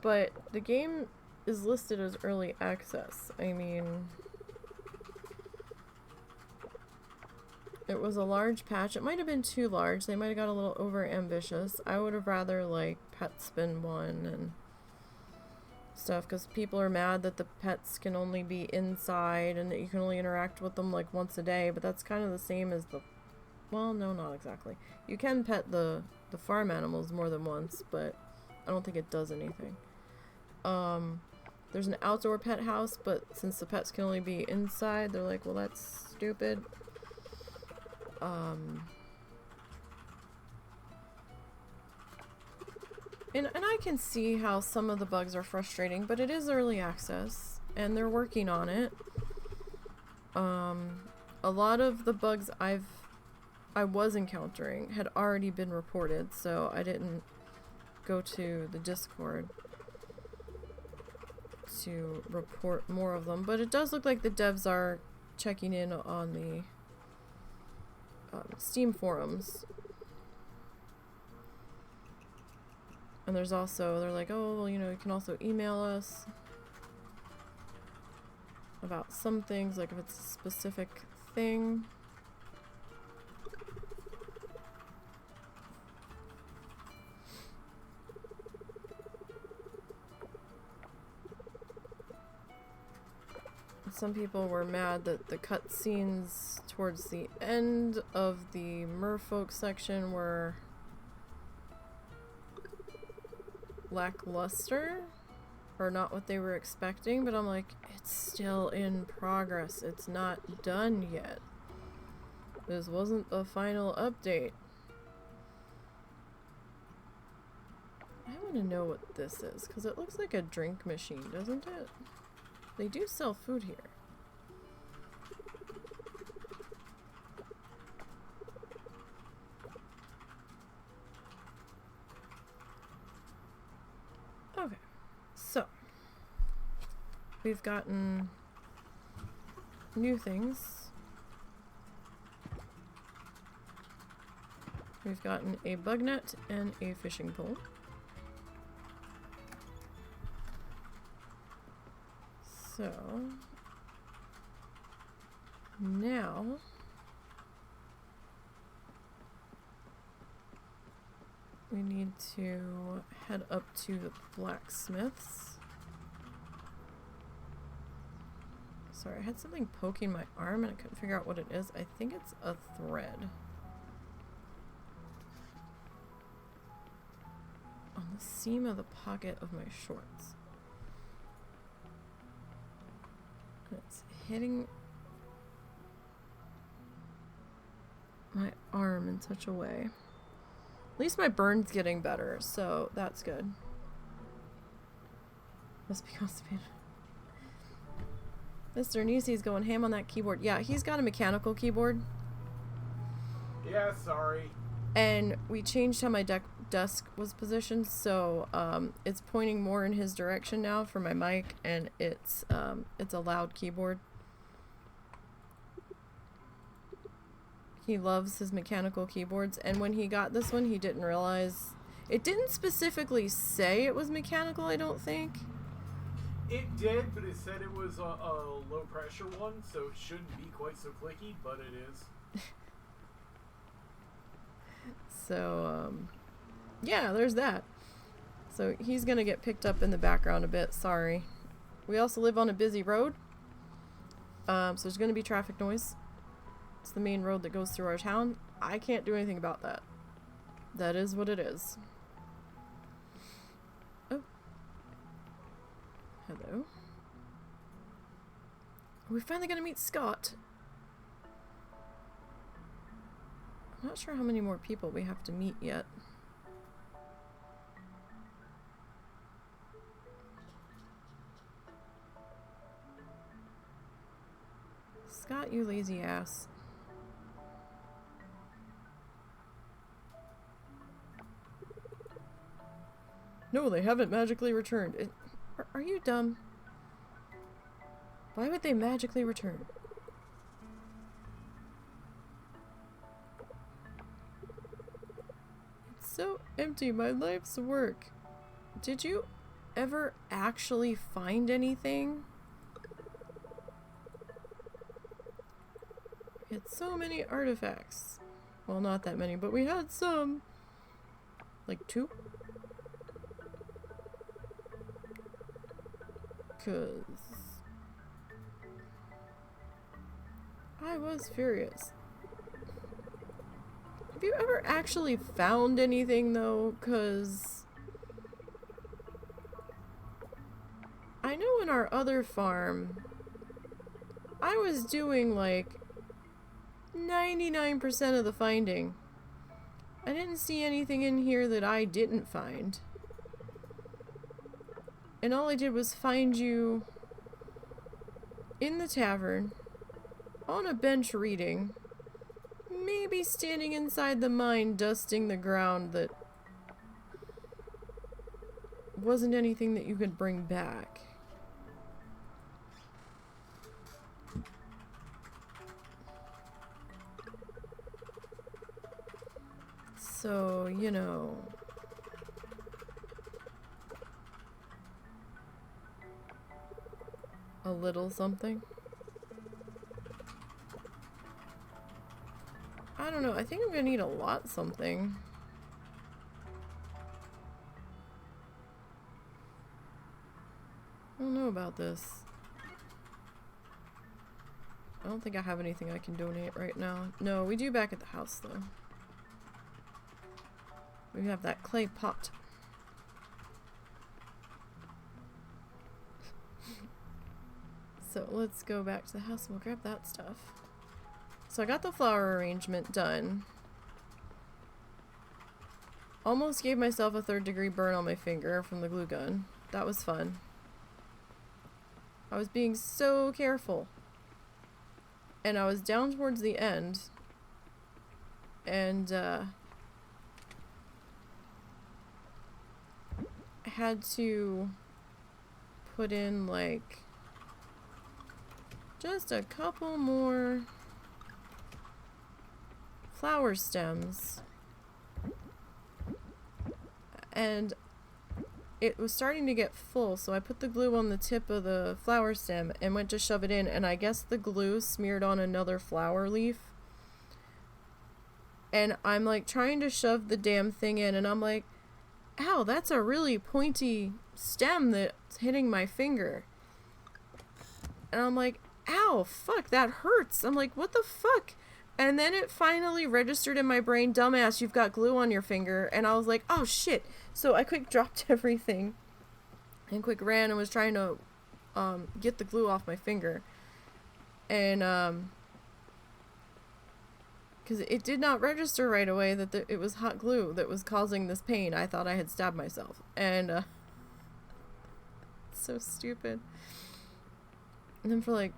but the game is listed as early access. I mean, it was a large patch. It might have been too large. They might have got a little over ambitious. I would have rather like pet spin one and stuff, because people are mad that the pets can only be inside and that you can only interact with them like once a day, but that's kind of the same as the, well, no, not exactly. You can pet the farm animals more than once, but I don't think it does anything. There's an outdoor pet house, but since the pets can only be inside, they're like, well, that's stupid. And I can see how some of the bugs are frustrating, but it is early access, and they're working on it. A lot of the bugs I was encountering had already been reported, so I didn't go to the Discord to report more of them. But it does look like the devs are checking in on the Steam forums. And there's also, they're like, oh, well, you know, you can also email us about some things, like if it's a specific thing. Some people were mad that the cutscenes towards the end of the merfolk section were lackluster, or not what they were expecting, but I'm like, it's still in progress. It's not done yet. This wasn't the final update. I want to know what this is, because it looks like a drink machine, doesn't it? They do sell food here. Okay, so we've gotten new things. We've gotten a bug net and a fishing pole. So now we need to head up to the blacksmith's. Sorry, I had something poking my arm and I couldn't figure out what it is. I think it's a thread. On the seam of the pocket of my shorts. It's hitting my arm in such a way. At least my burn's getting better, so that's good. Must be constipated. Mr. Nisey's going ham on that keyboard. Yeah, he's got a mechanical keyboard. Yeah, sorry. And we changed how my desk was positioned, so it's pointing more in his direction now for my mic, and it's a loud keyboard. He loves his mechanical keyboards, and when he got this one, he didn't realize it didn't specifically say it was mechanical, I don't think. It did, but it said it was a low pressure one, so it shouldn't be quite so clicky, but it is. So, yeah, there's that. So he's gonna get picked up in the background a bit, sorry. We also live on a busy road, so there's gonna be traffic noise. It's the main road that goes through our town. I can't do anything about that. That is what it is. Oh. Hello. Are we finally gonna meet Scott? I'm not sure how many more people we have to meet yet. Scott, you lazy ass. No, they haven't magically returned. Are you dumb? Why would they magically return? It's so empty, my life's work. Did you ever actually find anything? We had so many artifacts. Well, not that many, but we had some. Like 2? 'Cause I was furious. Have you ever actually found anything though? 'Cause I know in our other farm I was doing like 99% of the finding. I didn't see anything in here that I didn't find. And all I did was find you in the tavern, on a bench reading, maybe standing inside the mine dusting the ground that wasn't anything that you could bring back. So, you know... a little something. I don't know, I think I'm gonna need a lot something. I don't know about this. I don't think I have anything I can donate right now. No, we do back at the house though. We have that clay pot. So let's go back to the house and we'll grab that stuff. So I got the flower arrangement done. Almost gave myself a 3rd-degree burn on my finger from the glue gun. That was fun. I was being so careful. And I was down towards the end. And, I had to put in, like, just a couple more flower stems. And it was starting to get full, so I put the glue on the tip of the flower stem and went to shove it in, and I guess the glue smeared on another flower leaf. And I'm like trying to shove the damn thing in, and I'm like, ow, that's a really pointy stem that's hitting my finger. And I'm like, ow, fuck, that hurts. I'm like, what the fuck? And then it finally registered in my brain, dumbass, you've got glue on your finger. And I was like, oh shit. So I quick dropped everything and quick ran and was trying to get the glue off my finger. And because it did not register right away that it was hot glue that was causing this pain. I thought I had stabbed myself. And so stupid. And then for like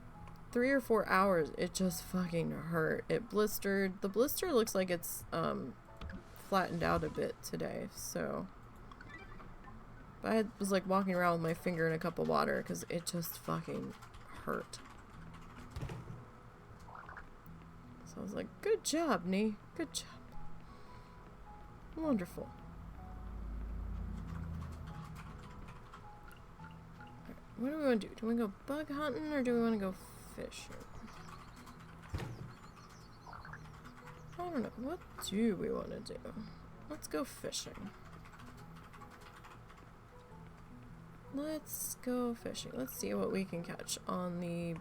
3 or 4 hours, it just fucking hurt. It blistered. The blister looks like it's flattened out a bit today, so I was like walking around with my finger in a cup of water because it just fucking hurt. So I was like, good job, Nee. Good job. Wonderful. Right, what do we want to do? Do we want to go bug hunting or do we want to go fishing? I don't know. What do we want to do? Let's go fishing. Let's go fishing. Let's see what we can catch on the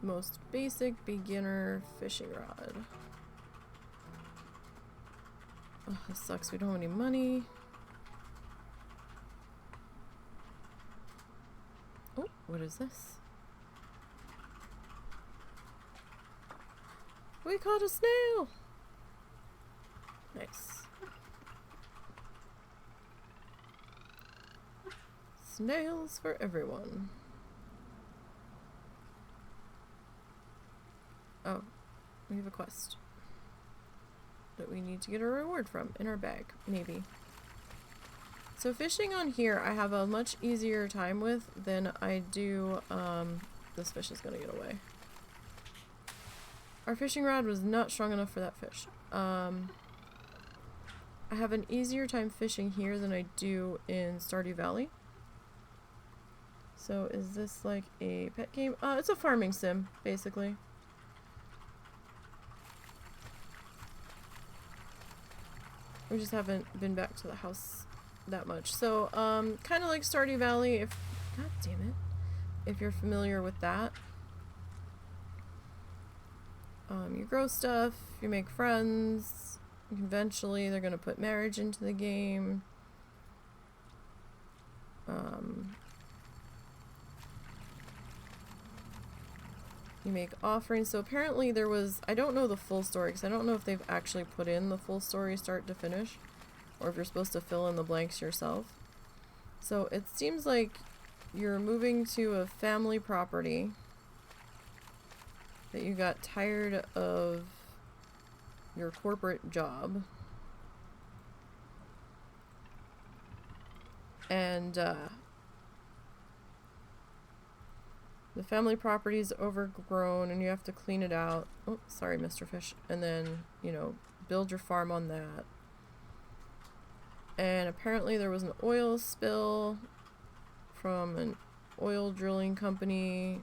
most basic beginner fishing rod. Oh, this sucks. We don't have any money. Oh, what is this? We caught a snail! Nice. Snails for everyone. Oh, we have a quest that we need to get a reward from in our bag, maybe. So fishing on here I have a much easier time with than I do, this fish is gonna get away. Our fishing rod was not strong enough for that fish. I have an easier time fishing here than I do in Stardew Valley. So is this like a pet game? It's a farming sim, basically. We just haven't been back to the house that much. So, kind of like Stardew Valley, if... God damn it. If you're familiar with that. You grow stuff, you make friends. Eventually, they're gonna put marriage into the game. You make offerings. So apparently there was... I don't know the full story, because I don't know if they've actually put in the full story start to finish. Or if you're supposed to fill in the blanks yourself. So it seems like you're moving to a family property. That you got tired of your corporate job. And, the family property is overgrown and you have to clean it out. Oh, sorry, Mr. Fish. And then, you know, build your farm on that. And apparently there was an oil spill from an oil drilling company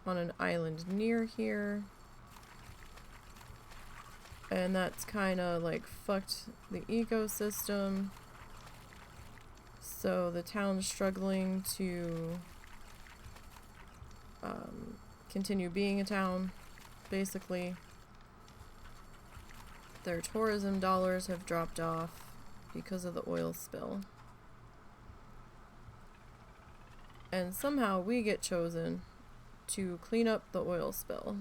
on an island near here. And that's kind of like fucked the ecosystem. So the town's struggling to continue being a town, basically. Their tourism dollars have dropped off because of the oil spill. And somehow we get chosen to clean up the oil spill.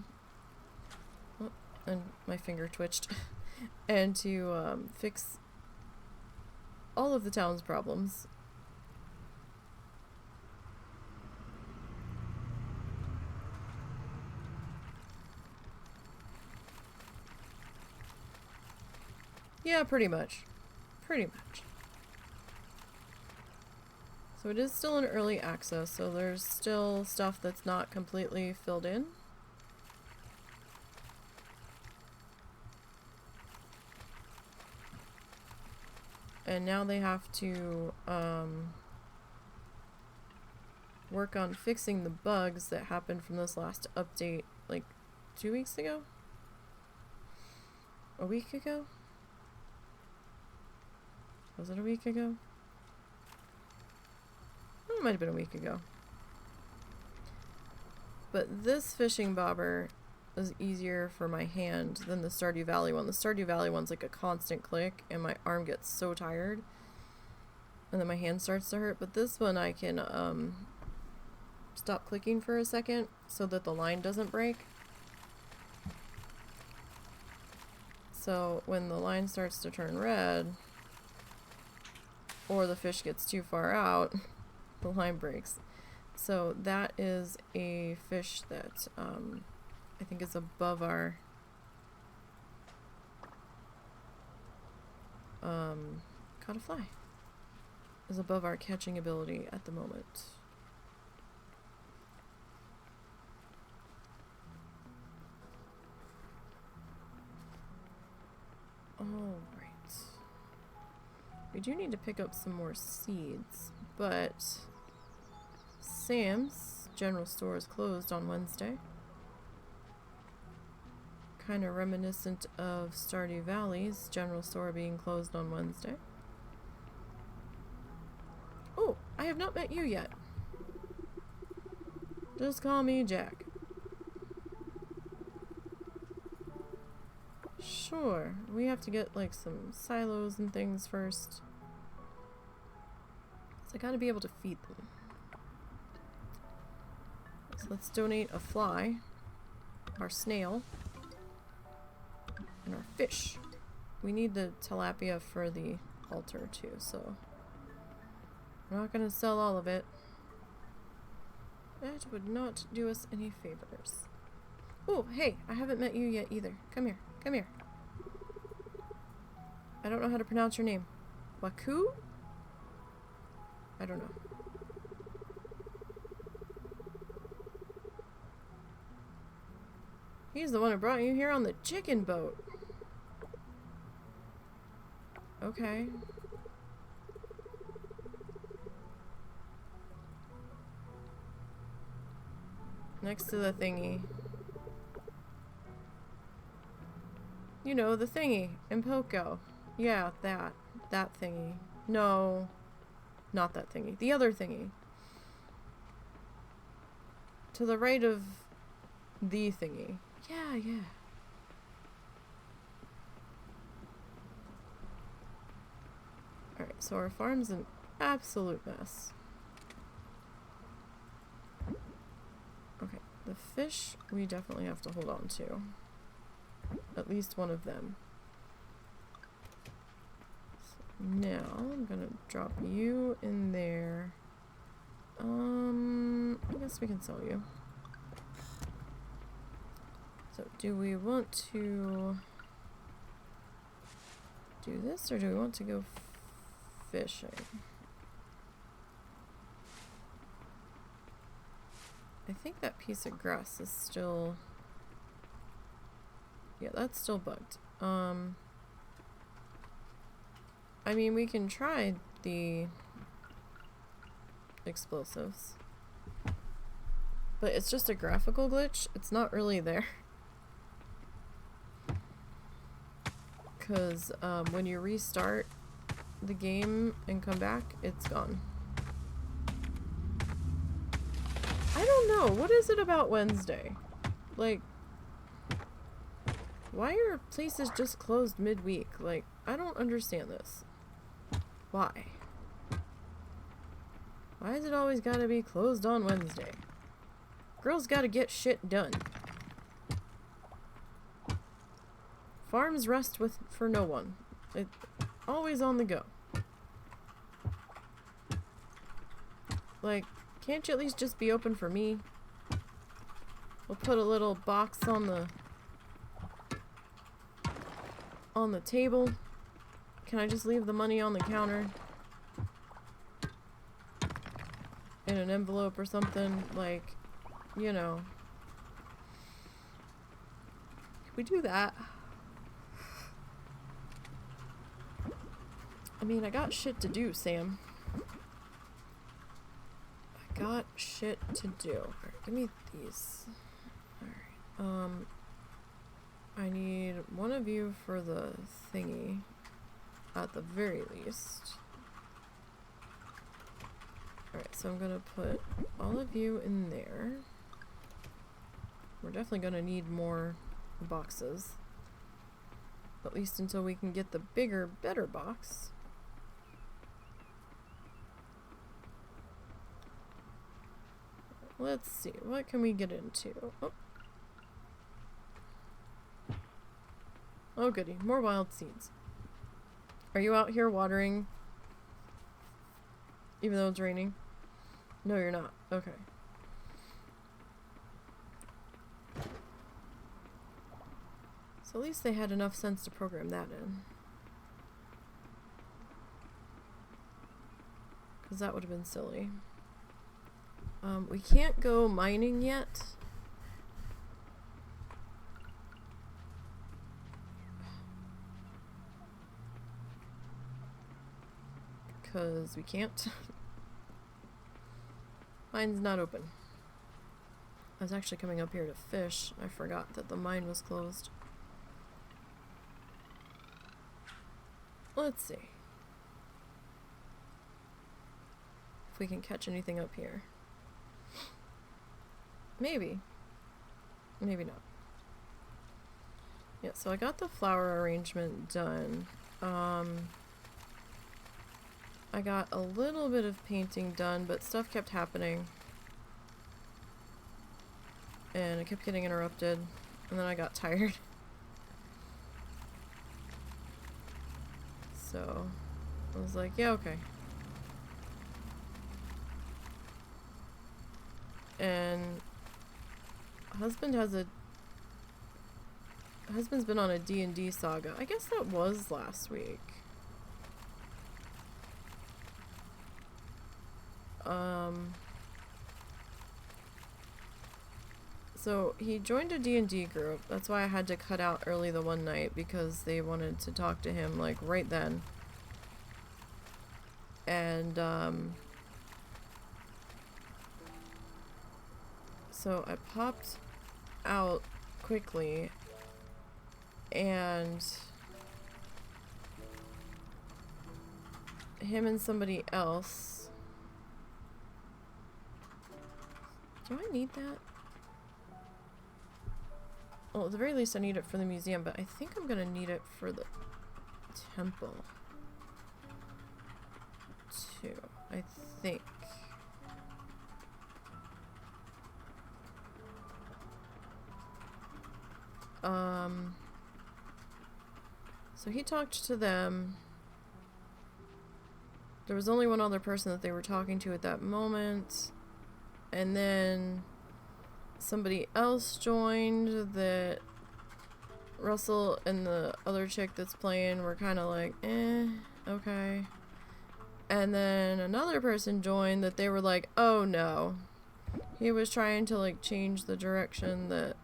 Oh, and my finger twitched. And to fix all of the town's problems. Yeah, pretty much. Pretty much. So it is still in early access, so there's still stuff that's not completely filled in. And now they have to work on fixing the bugs that happened from this last update, like 2 weeks ago? A week ago? Was it a week ago? It might have been a week ago. But this fishing bobber is easier for my hand than the Stardew Valley one. The Stardew Valley one's like a constant click and my arm gets so tired. And then my hand starts to hurt. But this one I can stop clicking for a second so that the line doesn't break. So when the line starts to turn red, or the fish gets too far out, the line breaks. So that is a fish that I think is above our caught a fly. Is above our catching ability at the moment. Alright. We do need to pick up some more seeds, but Sam's general store is closed on Wednesday. Kind of reminiscent of Stardew Valley's general store being closed on Wednesday. Oh, I have not met you yet. Just call me Jack. Sure, we have to get like some silos and things first. So I gotta be able to feed them. So let's donate a fly, our snail, and our fish. We need the tilapia for the altar too, so we're not gonna sell all of it. That would not do us any favors. Oh, hey, I haven't met you yet either. Come here, come here. I don't know how to pronounce your name. Waku? I don't know. He's the one who brought you here on the chicken boat. Okay. Next to the thingy. You know, the thingy in Poco. Yeah, that. That thingy. No. Not that thingy. The other thingy. To the right of the thingy. Yeah, yeah. Alright, so our farm's an absolute mess. Okay, the fish we definitely have to hold on to. At least one of them. So now I'm gonna drop you in there. I guess we can sell you. So do we want to do this or do we want to go fishing? I think that piece of grass is still... Yeah, that's still bugged. I mean, we can try the explosives. But it's just a graphical glitch. It's not really there. Because when you restart the game and come back, it's gone. I don't know. What is it about Wednesday? Like... Why are places just closed midweek? Like, I don't understand this. Why? Why is it always gotta be closed on Wednesday? Girls gotta get shit done. Farms rest for no one. Always on the go. Like, can't you at least just be open for me? We'll put a little box on the table. Can I just leave the money on the counter? In an envelope or something? Like, you know. Can we do that? I mean, I got shit to do, Sam. I got shit to do. Alright, give me these. Alright, I need one of you for the thingy. At the very least. Alright, so I'm gonna put all of you in there. We're definitely gonna need more boxes. At least until we can get the bigger, better box. Let's see, what can we get into? Oh, oh goody, more wild seeds. Are you out here watering? Even though it's raining? No, you're not. Okay. So at least they had enough sense to program that in. Because that would have been silly. We can't go mining yet. Because we can't. Mine's not open. I was actually coming up here to fish. I forgot that the mine was closed. Let's see. If we can catch anything up here. Maybe. Maybe not. Yeah, so I got the flower arrangement done. I got a little bit of painting done, but stuff kept happening. And I kept getting interrupted. And then I got tired. So, I was like, yeah, okay. And husband's been on a D&D saga. I guess that was last week. So he joined a D&D group. That's why I had to cut out early the one night, because they wanted to talk to him like right then. And so I popped out quickly, and him and somebody else. Do I need that? Well, at the very least I need it for the museum, but I think I'm gonna need it for the temple too. I think. So he talked to them. There was only one other person that they were talking to at that moment. And then somebody else joined that Russell and the other chick that's playing were kind of like, okay. And then another person joined that they were like, oh no. He was trying to like change the direction that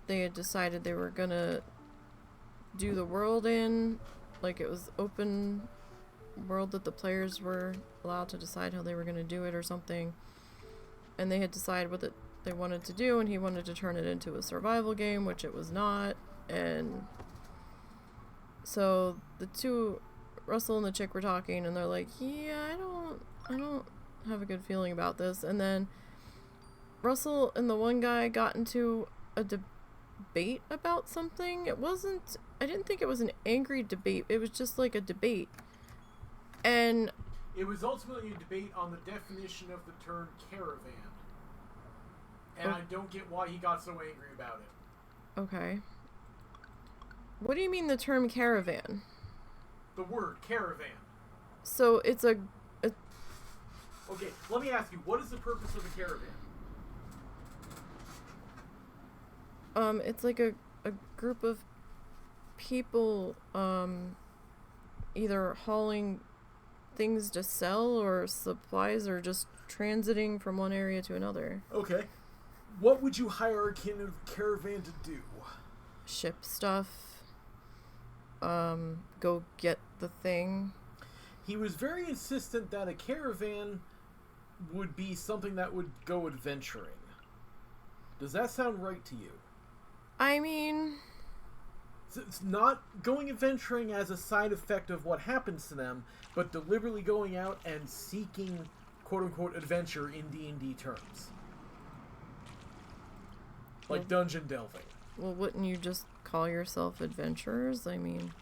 they had decided they were gonna do the world in. Like it was open world that the players were allowed to decide how they were gonna do it or something. And they had decided what they wanted to do, and he wanted to turn it into a survival game, which it was not. And so the two, Russell and the chick, were talking, and they're like, yeah, I don't have a good feeling about this. And then Russell and the one guy got into a debate about something. I didn't think it was an angry debate. It was just like a debate. And it was ultimately a debate on the definition of the term caravan. And I don't get why he got so angry about it. Okay. What do you mean the term caravan? The word caravan. So it's a... Okay, let me ask you, what is the purpose of a caravan? It's like a group of people, either hauling things to sell or supplies or just transiting from one area to another. Okay. What would you hire a caravan to do? Ship stuff. Go get the thing. He was very insistent that a caravan would be something that would go adventuring. Does that sound right to you? I mean... It's not going adventuring as a side effect of what happens to them, but deliberately going out and seeking quote-unquote adventure in D&D terms. Like dungeon delving. Well, wouldn't you just call yourself adventurers? I mean...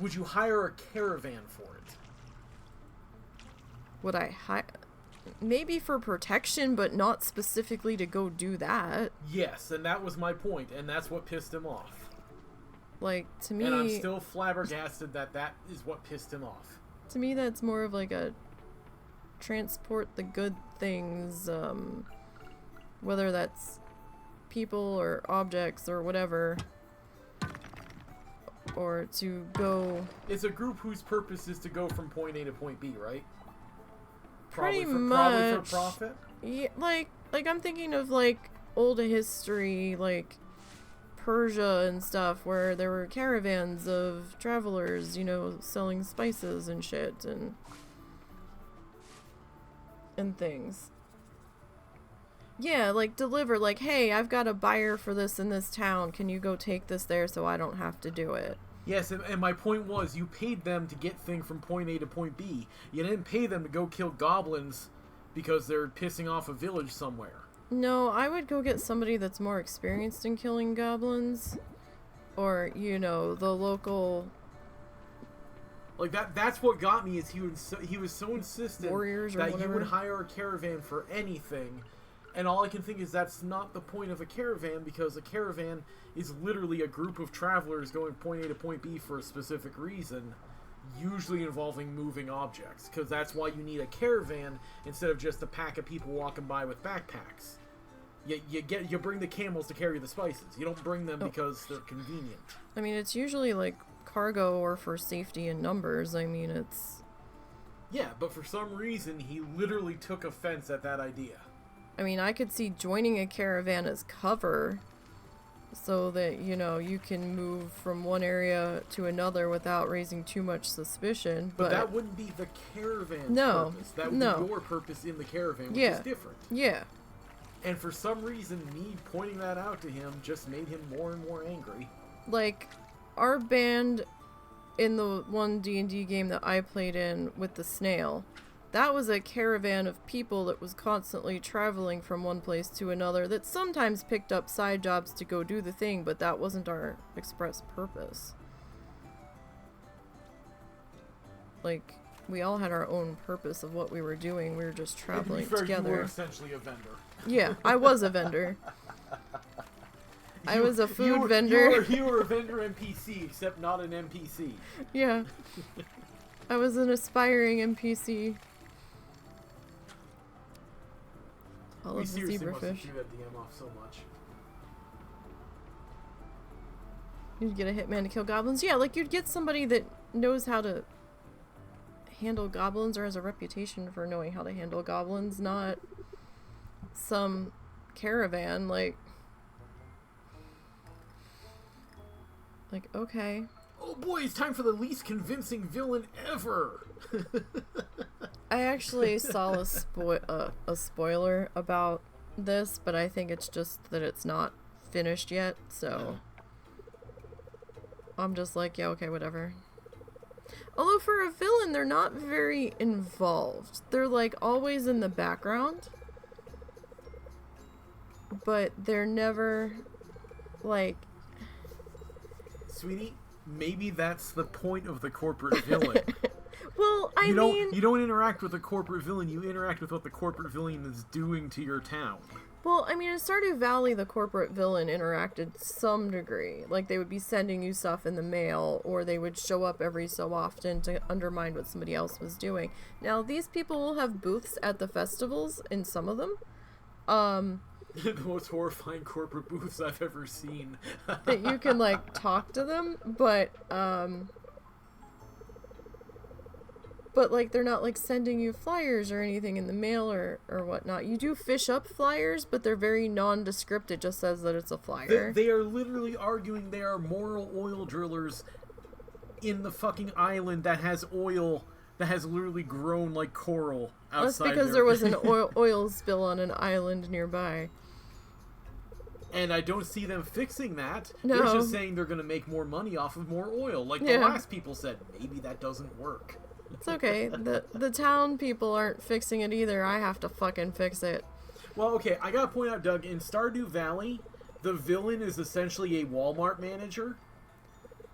Would you hire a caravan for it? Would I hire... Maybe for protection, but not specifically to go do that. Yes, and that was my point, and that's what pissed him off. Like, to me... And I'm still flabbergasted that that is what pissed him off. To me, that's more of like a transport the good things, whether that's people or objects or whatever, or to go... It's a group whose purpose is to go from point A to point B, right? Pretty Probably much. for profit? Yeah, like I'm thinking of like old history, like Persia and stuff, where there were caravans of travelers, you know, selling spices and shit and things. Yeah, like deliver, like, hey, I've got a buyer for this in this town. Can you go take this there so I don't have to do it? Yes, and my point was, you paid them to get things from point A to point B. You didn't pay them to go kill goblins because they're pissing off a village somewhere. No, I would go get somebody that's more experienced in killing goblins. Or, you know, the local... Like, that's what got me, is he was so insistent warriors or that whatever. you would hire a caravan for anything. And all I can think is that's not the point of a caravan, because a caravan is literally a group of travelers going point A to point B for a specific reason, usually involving moving objects, because that's why you need a caravan instead of just a pack of people walking by with backpacks. You bring the camels to carry the spices. You don't bring them because they're convenient. I mean, it's usually like cargo or for safety in numbers. I mean, it's... Yeah, but for some reason, he literally took offense at that idea. I mean, I could see joining a caravan as cover so that, you know, you can move from one area to another without raising too much suspicion. But that wouldn't be the caravan's purpose. That would be your purpose in the caravan, which is different. Yeah. And for some reason, me pointing that out to him just made him more and more angry. Like, our band in the one D&D game that I played in with the snail... That was a caravan of people that was constantly traveling from one place to another that sometimes picked up side jobs to go do the thing, but that wasn't our express purpose. Like, we all had our own purpose of what we were doing. We were just traveling together. You were essentially a vendor. Yeah, I was a vendor. I was a food vendor. You were a vendor NPC, except not an NPC. Yeah. I was an aspiring NPC. We seriously must have threw that DM off so much. You'd get a hitman to kill goblins? Yeah, like you'd get somebody that knows how to handle goblins or has a reputation for knowing how to handle goblins, not some caravan, like, okay. Oh boy, it's time for the least convincing villain ever! I actually saw a spoiler about this, but I think it's just that it's not finished yet, so I'm just like, yeah, okay, whatever. Although for a villain, they're not very involved. They're like always in the background, but they're never like... Sweetie, maybe that's the point of the corporate villain. Well, I mean... You don't interact with the corporate villain, you interact with what the corporate villain is doing to your town. Well, I mean, in Stardew Valley, the corporate villain interacted to some degree. Like, they would be sending you stuff in the mail, or they would show up every so often to undermine what somebody else was doing. Now, these people will have booths at the festivals, in some of them. The most horrifying corporate booths I've ever seen. That you can, like, talk to them, but, like, they're not, like, sending you flyers or anything in the mail or whatnot. You do fish up flyers, but they're very nondescript. It just says that it's a flyer. They are literally arguing they are moral oil drillers in the fucking island that has oil that has literally grown like coral outside. That's because there was an oil spill on an island nearby. And I don't see them fixing that. No. They're just saying they're going to make more money off of more oil. Like the last people said, maybe that doesn't work. It's okay. The town people aren't fixing it either. I have to fucking fix it. Well, okay, I gotta point out, Doug, in Stardew Valley, the villain is essentially a Walmart manager.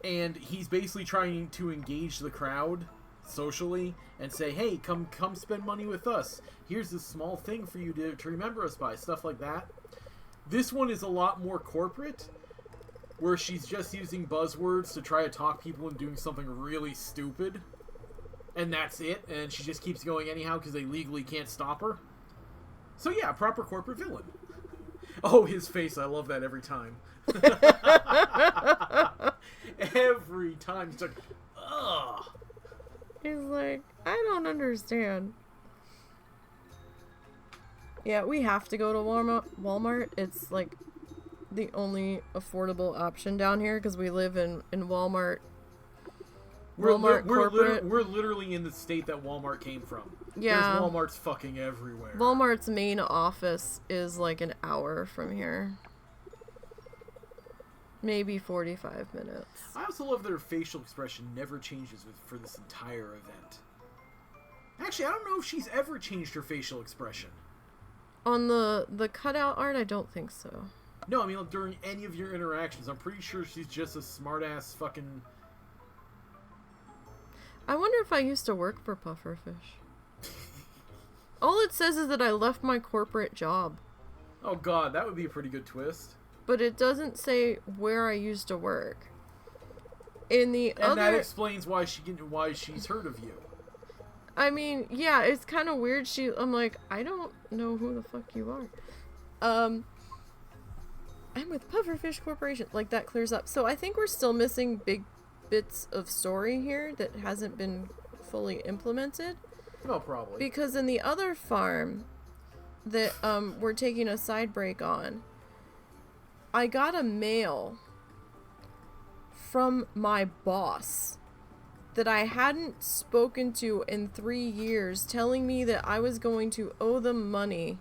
And he's basically trying to engage the crowd socially and say, hey, come spend money with us. Here's this small thing for you to remember us by. Stuff like that. This one is a lot more corporate, where she's just using buzzwords to try to talk people into doing something really stupid. And that's it, and she just keeps going anyhow because they legally can't stop her. So yeah, proper corporate villain. Oh, his face, I love that every time. Every time. He's like, ugh. He's like, I don't understand. Yeah, we have to go to Walmart. It's like the only affordable option down here because we live in Walmart. We're literally in the state that Walmart came from. Yeah. There's Walmarts fucking everywhere. Walmart's main office is like an hour from here. Maybe 45 minutes. I also love that her facial expression never changes for this entire event. Actually, I don't know if she's ever changed her facial expression. On the cutout art, I don't think so. No, I mean, like, during any of your interactions, I'm pretty sure she's just a smart-ass fucking... I wonder if I used to work for Pufferfish. All it says is that I left my corporate job. Oh god, that would be a pretty good twist. But it doesn't say where I used to work. And that explains why she's heard of you. I mean, yeah, it's kind of weird. I'm like, I don't know who the fuck you are. I'm with Pufferfish Corporation. Like, that clears up. So I think we're still missing big bits of story here that hasn't been fully implemented. No, probably. Because in the other farm that we're taking a side break on, I got a mail from my boss that I hadn't spoken to in 3 years, telling me that I was going to owe them money,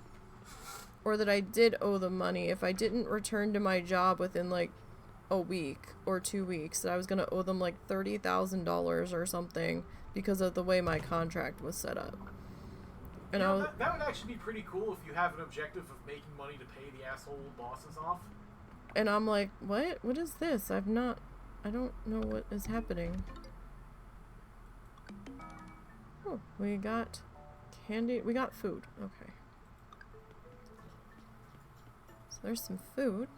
or that I did owe them money if I didn't return to my job within like a week or 2 weeks, that I was going to owe them like $30,000 or something because of the way my contract was set up. And that would actually be pretty cool if you have an objective of making money to pay the asshole bosses off. And I'm like, what? What is this? I don't know what is happening. Oh, we got candy. We got food. Okay. So there's some food.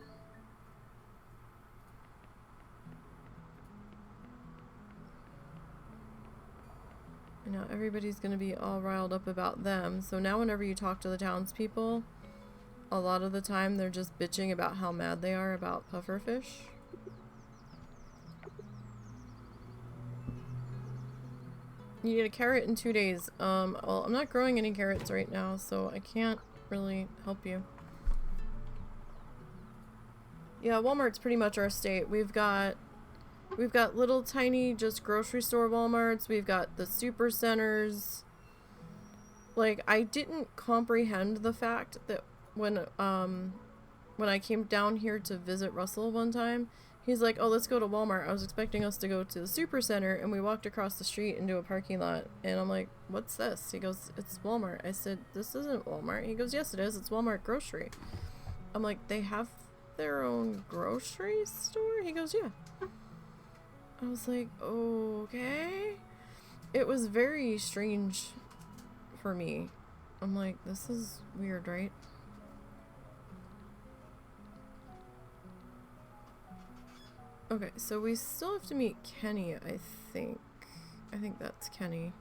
And now everybody's going to be all riled up about them. So now whenever you talk to the townspeople, a lot of the time they're just bitching about how mad they are about Pufferfish. You need a carrot in 2 days. Well, I'm not growing any carrots right now, so I can't really help you. Yeah, Walmart's pretty much our state. We've got little tiny just grocery store Walmarts. We've got the super centers. Like, I didn't comprehend the fact that when I came down here to visit Russell one time, he's like, oh, let's go to Walmart. I was expecting us to go to the super center, and we walked across the street into a parking lot, and I'm like, what's this? He goes, it's Walmart. I said, this isn't Walmart. He goes, yes, it is. It's Walmart grocery. I'm like, they have their own grocery store? He goes, yeah. I was like, okay. It was very strange for me. I'm like, this is weird, right? Okay, so we still have to meet Kenny, I think. I think that's Kenny.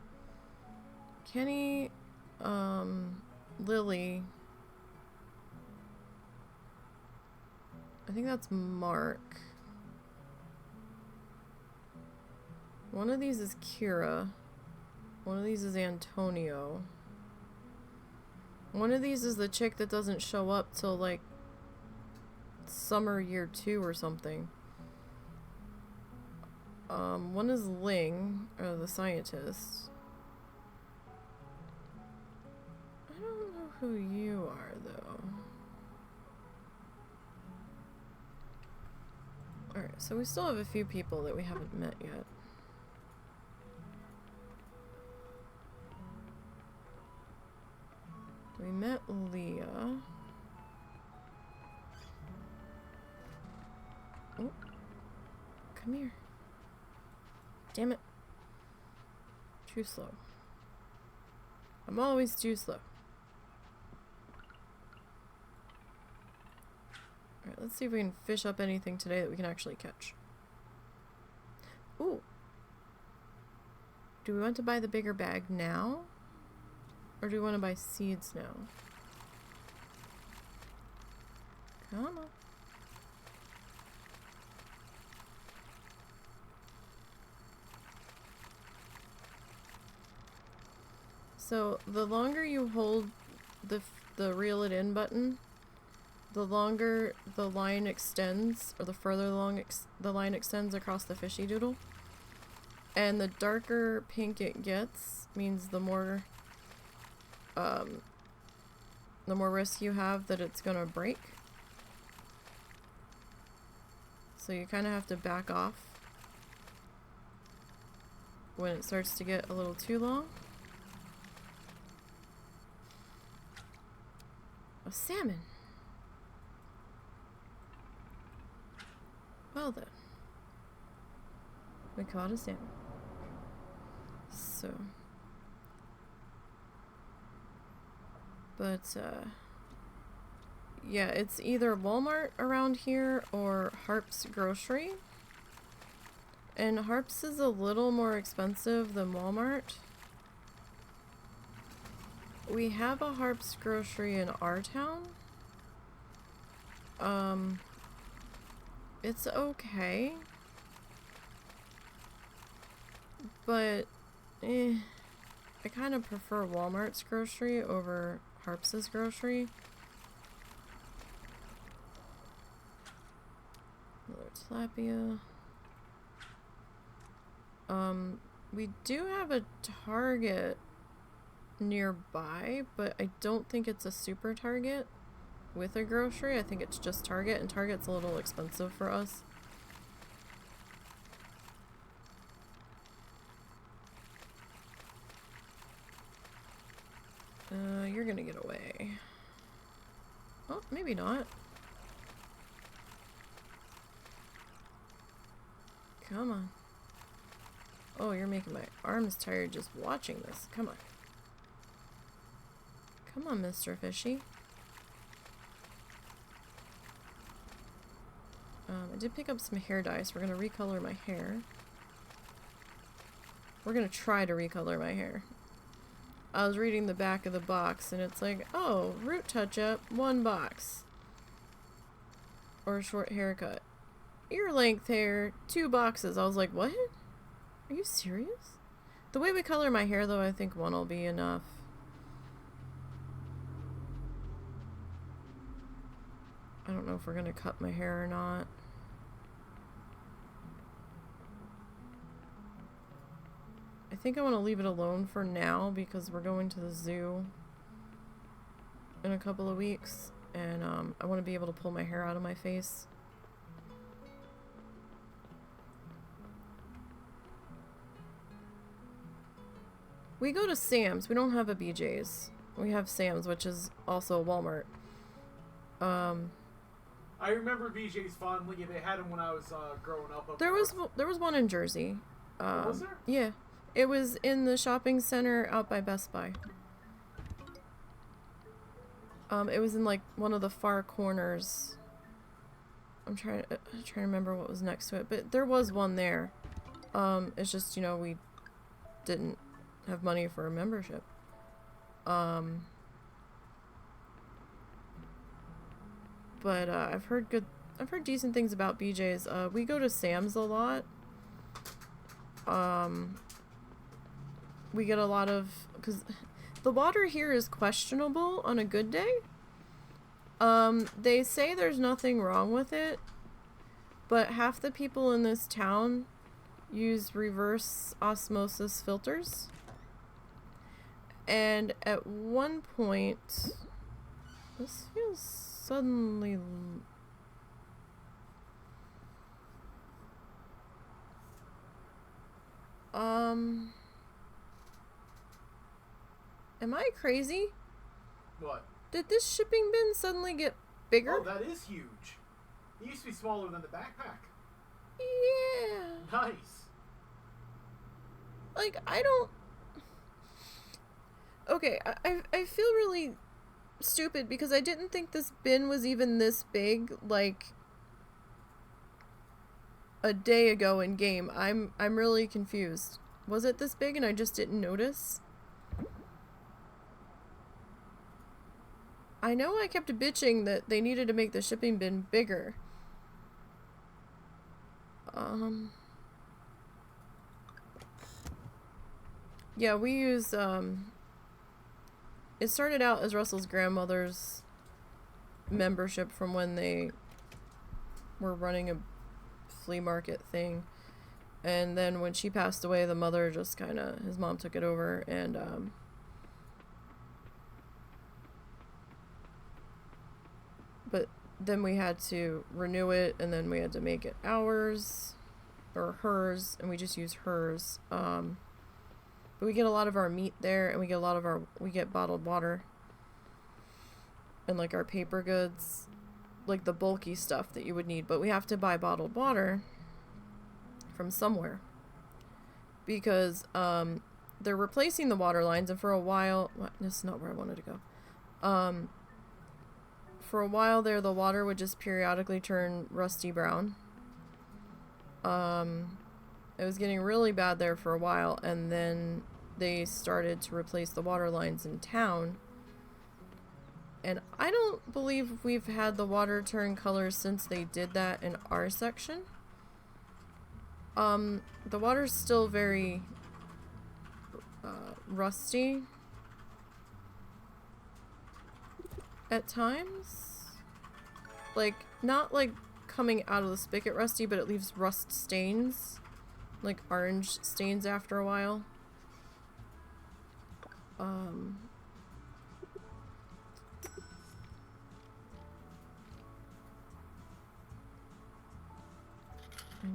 Kenny, Lily. I think that's Mark. One of these is Kira. One of these is Antonio. One of these is the chick that doesn't show up till like summer year 2 or something. One is Ling, or the scientist. I don't know who you are though. Alright, so we still have a few people that we haven't met yet. We met Leah. Oh. Come here. Damn it. Too slow. I'm always too slow. Alright, let's see if we can fish up anything today that we can actually catch. Ooh. Do we want to buy the bigger bag now? Or do we want to buy seeds now? Come on. So, the longer you hold the reel it in button, the longer the line extends, or the further along the line extends across the fishy doodle. And the darker pink it gets means the more risk you have that it's gonna break. So you kind of have to back off when it starts to get a little too long. A salmon. Well then. We caught a salmon. So. But, yeah, it's either Walmart around here or Harp's Grocery. And Harp's is a little more expensive than Walmart. We have a Harp's Grocery in our town. It's okay. But, I kind of prefer Walmart's grocery over Harp's Grocery. Another tilapia. We do have a Target nearby, but I don't think it's a super Target with a grocery. I think it's just Target, and Target's a little expensive for us. You're gonna get away. Oh, maybe not. Come on. Oh, you're making my arms tired just watching this. Come on. Come on, Mr. Fishy. I did pick up some hair dye, so we're gonna recolor my hair. We're gonna try to recolor my hair. I was reading the back of the box, and it's like, oh, root touch-up, 1 box. Or a short haircut. Ear length hair, 2 boxes. I was like, what? Are you serious? The way we color my hair, though, I think 1 will be enough. I don't know if we're gonna cut my hair or not. I think I want to leave it alone for now because we're going to the zoo in a couple of weeks, and I want to be able to pull my hair out of my face. We go to Sam's. We don't have a BJ's. We have Sam's, which is also a Walmart. I remember BJ's fondly. They had them when I was growing up. There was one in Jersey. Was there? Yeah. It was in the shopping center out by Best Buy. It was in like one of the far corners. I'm trying to remember what was next to it, but there was one there. It's just, you know, we didn't have money for a membership. But I've heard decent things about BJ's. We go to Sam's a lot. We get a lot of, because the water here is questionable on a good day. They say there's nothing wrong with it, but half the people in this town use reverse osmosis filters. And at one point, this feels suddenly... Am I crazy? What? Did this shipping bin suddenly get bigger? Oh, that is huge. It used to be smaller than the backpack. Yeah. Nice. Like, I don't... Okay, I feel really stupid because I didn't think this bin was even this big, like, a day ago in game. I'm really confused. Was it this big and I just didn't notice? I know I kept bitching that they needed to make the shipping bin bigger. Yeah, we use, it started out as Russell's grandmother's membership from when they were running a flea market thing. And then when she passed away, the mother just his mom took it over, and, but then we had to renew it, and then we had to make it ours, or hers, and we just use hers. But we get a lot of our meat there, and we get bottled water. And, like, our paper goods, like the bulky stuff that you would need, but we have to buy bottled water from somewhere. Because, they're replacing the water lines, and for a while... This is not where I wanted to go. For a while there, the water would just periodically turn rusty brown. It was getting really bad there for a while, and then they started to replace the water lines in town. And I don't believe we've had the water turn colors since they did that in our section. The water's still very rusty at times. Like, not like coming out of the spigot rusty, but it leaves rust stains, like orange stains after a while. I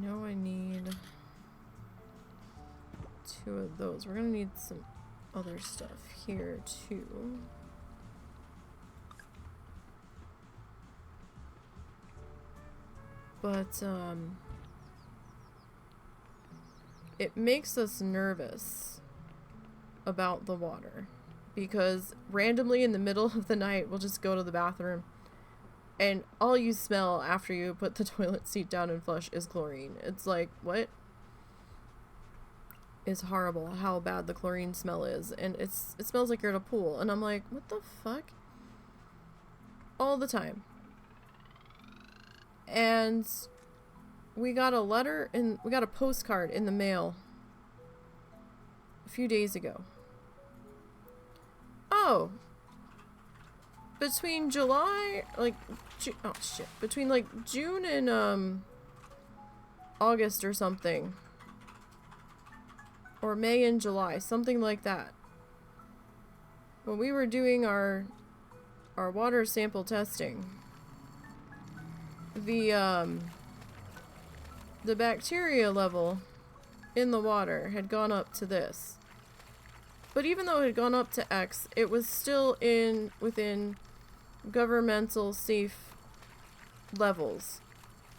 know I need 2 of those. We're gonna need some other stuff here too. But, it makes us nervous about the water. Because randomly in the middle of the night, we'll just go to the bathroom, and all you smell after you put the toilet seat down and flush is chlorine. It's like, what? It's horrible how bad the chlorine smell is. And it smells like you're at a pool. And I'm like, what the fuck? All the time. And we got a postcard in the mail a few days ago. Oh, between July, like, between like June and August or something, or May and July, something like that, when we were doing our water sample testing, the bacteria level in the water had gone up to this. But even though it had gone up to X, it was still within governmental safe levels.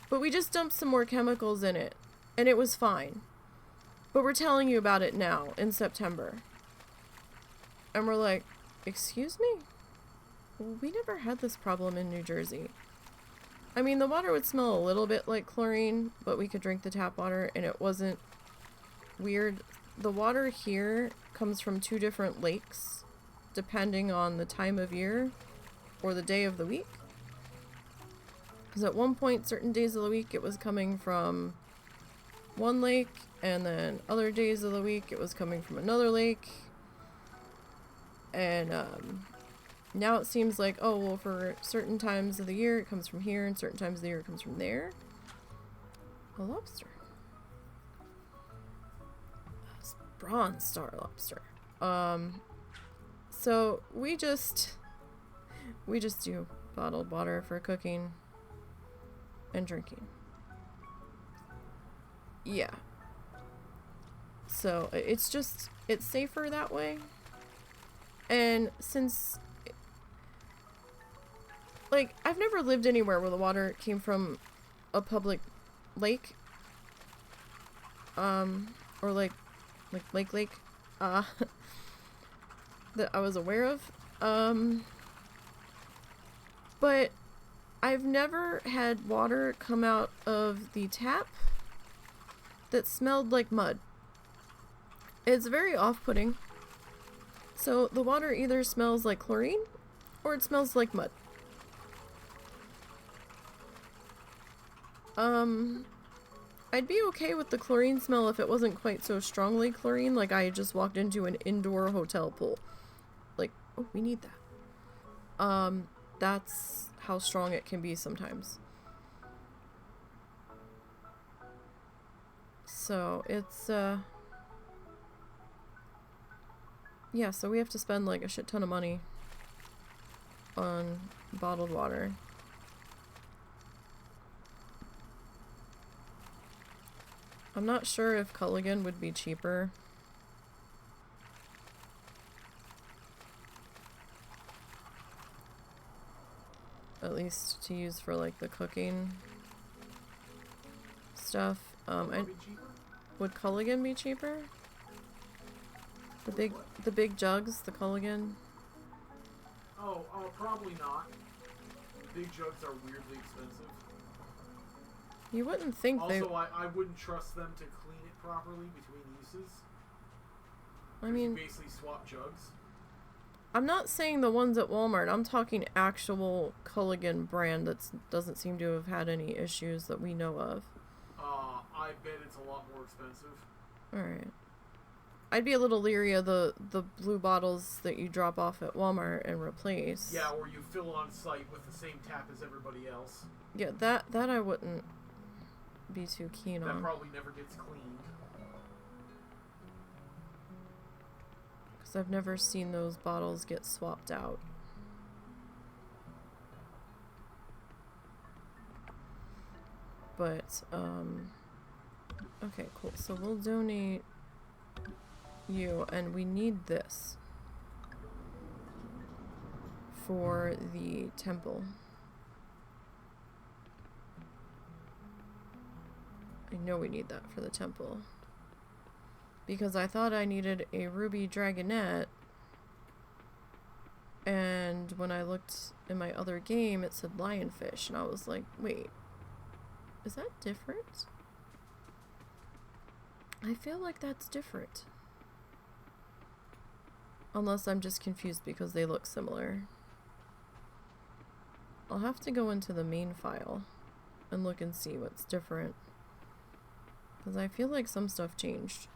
But we just dumped some more chemicals in it, and it was fine. But we're telling you about it now, in September. And we're like, excuse me? We never had this problem in New Jersey. I mean, the water would smell a little bit like chlorine, but we could drink the tap water and it wasn't weird. The water here comes from 2 different lakes, depending on the time of year or the day of the week. Because at one point, certain days of the week, it was coming from one lake, and then other days of the week, it was coming from another lake. And now it seems like, oh, well, for certain times of the year, it comes from here, and certain times of the year, it comes from there. A lobster. Bronze star lobster. So we just do bottled water for cooking and drinking. Yeah. So it's safer that way. And since, like, I've never lived anywhere where the water came from a public lake, or like lake, that I was aware of, but I've never had water come out of the tap that smelled like mud. It's very off-putting. So the water either smells like chlorine or it smells like mud. I'd be okay with the chlorine smell if it wasn't quite so strongly chlorine, like I just walked into an indoor hotel pool. Like, oh, we need that. That's how strong it can be sometimes. So it's, yeah, so we have to spend like a shit ton of money on bottled water. I'm not sure if Culligan would be cheaper. At least to use for like the cooking stuff. Would Culligan be cheaper? The big jugs, the Culligan. Oh, probably not. Big jugs are weirdly expensive. You wouldn't think they... Also, I wouldn't trust them to clean it properly between uses. I mean... You basically swap jugs. I'm not saying the ones at Walmart. I'm talking actual Culligan brand that doesn't seem to have had any issues that we know of. I bet it's a lot more expensive. Alright. I'd be a little leery of the blue bottles that you drop off at Walmart and replace. Yeah, or you fill on site with the same tap as everybody else. Yeah, that I wouldn't be too keen on. That probably never gets cleaned. Because I've never seen those bottles get swapped out. But, okay, cool. So we'll donate you, and we need this for the temple. I know we need that for the temple. Because I thought I needed a ruby dragonette, and when I looked in my other game, it said lionfish, and I was like, wait, is that different? I feel like that's different. Unless I'm just confused because they look similar. I'll have to go into the main file and look and see what's different. Because I feel like some stuff changed.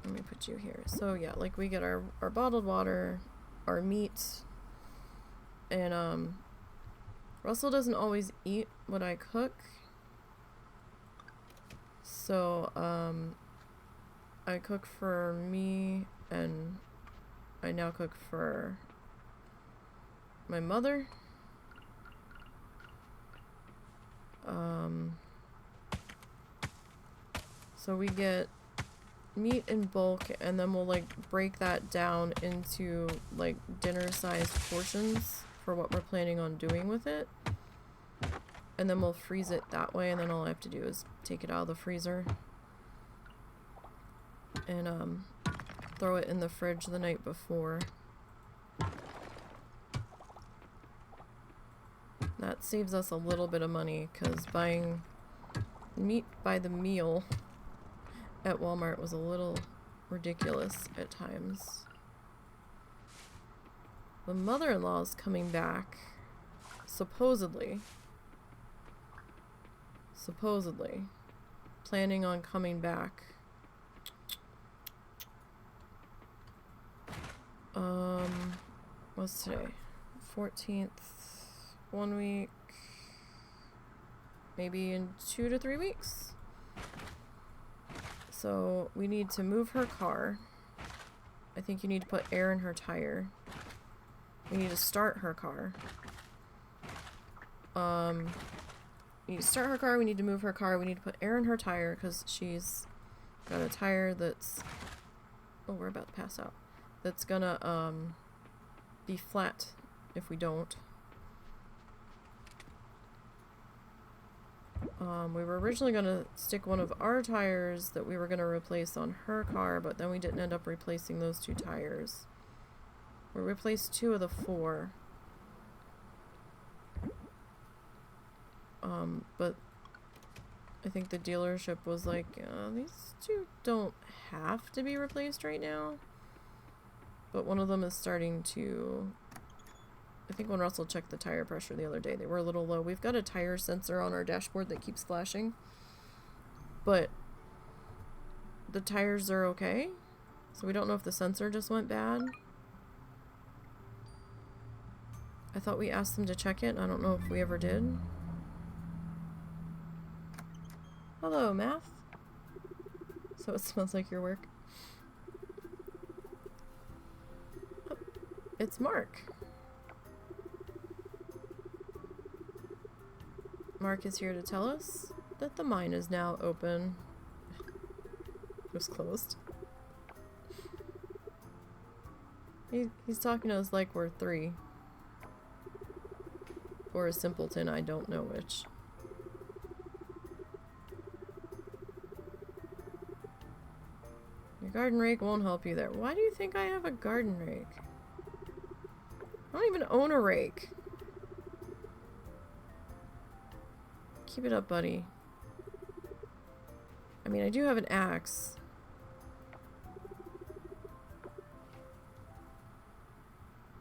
Let me put you here. So yeah, like we get our bottled water, our meat, and Russell doesn't always eat what I cook. So I cook for me, and I now cook for my mother. So we get meat in bulk, and then we'll like break that down into like dinner-sized portions for what we're planning on doing with it. And then we'll freeze it that way, and then all I have to do is take it out of the freezer and throw it in the fridge the night before. That saves us a little bit of money, because buying meat by the meal at Walmart was a little ridiculous at times. The mother-in-law's coming back, supposedly, planning on coming back. What's today? 14th, 1 week, maybe in 2 to 3 weeks. So we need to move her car. I think you need to put air in her tire. We need to start her car. We need to start her car, we need to move her car, we need to put air in her tire because she's got a tire that's... Oh, we're about to pass out. That's gonna, be flat if we don't. We were originally gonna stick one of our tires that we were gonna replace on her car, but then we didn't end up replacing those 2 tires. We replaced 2 of the 4. But I think the dealership was like, these 2 don't have to be replaced right now. But one of them is starting to... I think when Russell checked the tire pressure the other day, they were a little low. We've got a tire sensor on our dashboard that keeps flashing. But the tires are okay. So we don't know if the sensor just went bad. I thought we asked them to check it. I don't know if we ever did. Hello, Math. So it smells like your work. Oh, it's Mark. Mark is here to tell us that the mine is now open. It was closed. He's talking to us like we're 3. Or a simpleton, I don't know which. Your garden rake won't help you there. Why do you think I have a garden rake? I don't even own a rake. Keep it up, buddy. I mean, I do have an axe.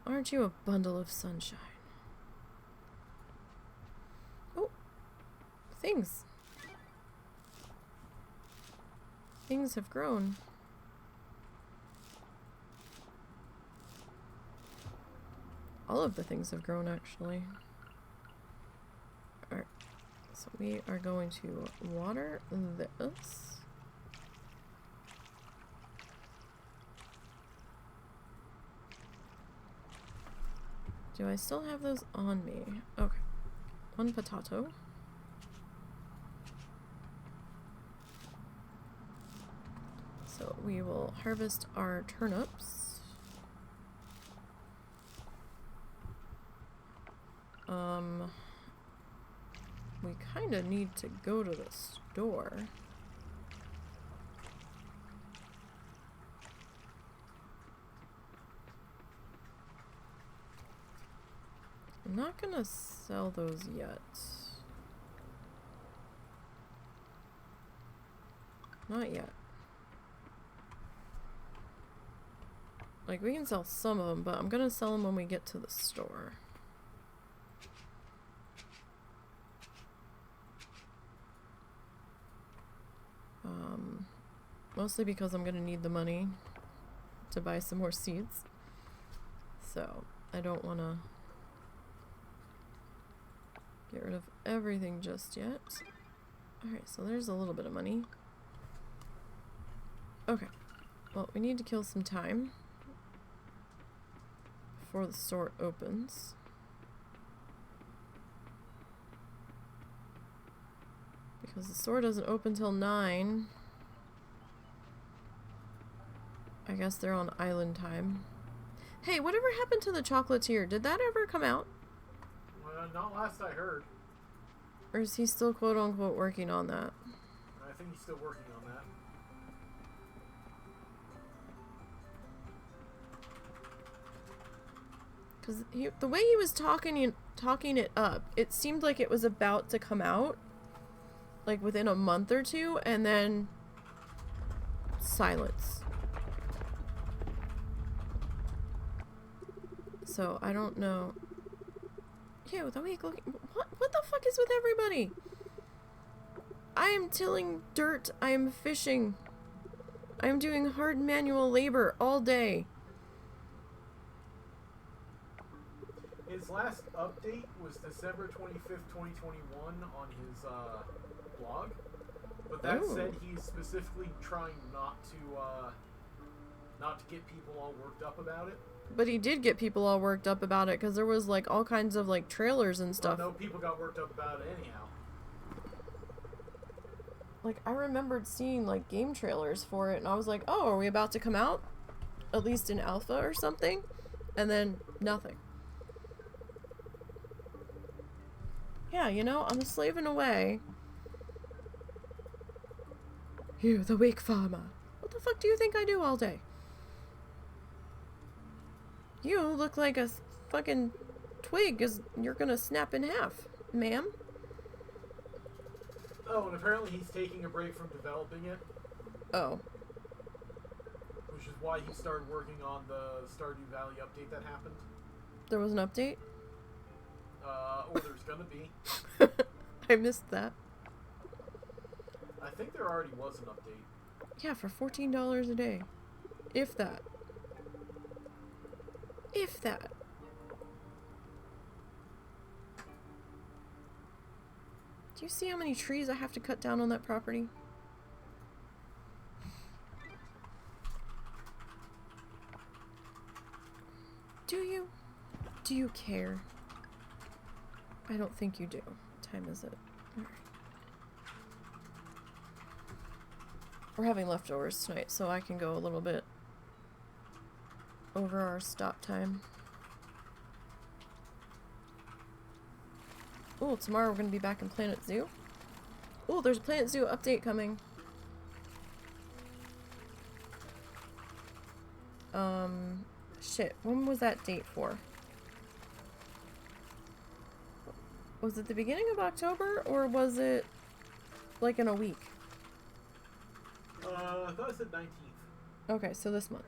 Aren't you a bundle of sunshine? Oh, things. Things have grown. All of the things have grown, actually. Alright, so we are going to water this. Do I still have those on me? Okay. 1 potato. So we will harvest our turnips. We kind of need to go to the store. I'm not gonna sell those yet. Not yet. Like, we can sell some of them, but I'm gonna sell them when we get to the store. Mostly because I'm gonna need the money to buy some more seeds. So, I don't wanna get rid of everything just yet. Alright, so there's a little bit of money. Okay. Well, we need to kill some time before the store opens. Because the store doesn't open till 9. I guess they're on island time. Hey, whatever happened to the chocolatier? Did that ever come out? Well, not last I heard. Or is he still quote-unquote working on that? I think he's still working on that. Because the way he was talking it up, it seemed like it was about to come out, like within a month or two, and then silence. So I don't know. Ew, the week looking. What the fuck is with everybody? I am tilling dirt. I am fishing. I am doing hard manual labor all day. His last update was December 25th, 2021 on his blog. But that said, he's specifically trying not to get people all worked up about it. But he did get people all worked up about it because there was like all kinds of like trailers and stuff. Well, no, people got worked up about it anyhow. Like, I remembered seeing like game trailers for it, and I was like, oh, are we about to come out? At least in alpha or something? And then nothing. Yeah, you know, I'm slaving away. You, the weak farmer. What the fuck do you think I do all day? You look like a fucking twig you're gonna snap in half, ma'am. Oh, and apparently he's taking a break from developing it. Oh. Which is why he started working on the Stardew Valley update that happened. There was an update? Or there's gonna be. I missed that. I think there already was an update. Yeah, for $14 a day. If that. If that. Do you see how many trees I have to cut down on that property? Do you? Do you care? I don't think you do. What time is it? All right. We're having leftovers tonight, so I can go a little bit over our stop time. Oh, tomorrow we're going to be back in Planet Zoo. Oh, there's a Planet Zoo update coming. Shit, when was that date for? Was it the beginning of October, or was it like in a week? I thought it said 19th. Okay, so this month.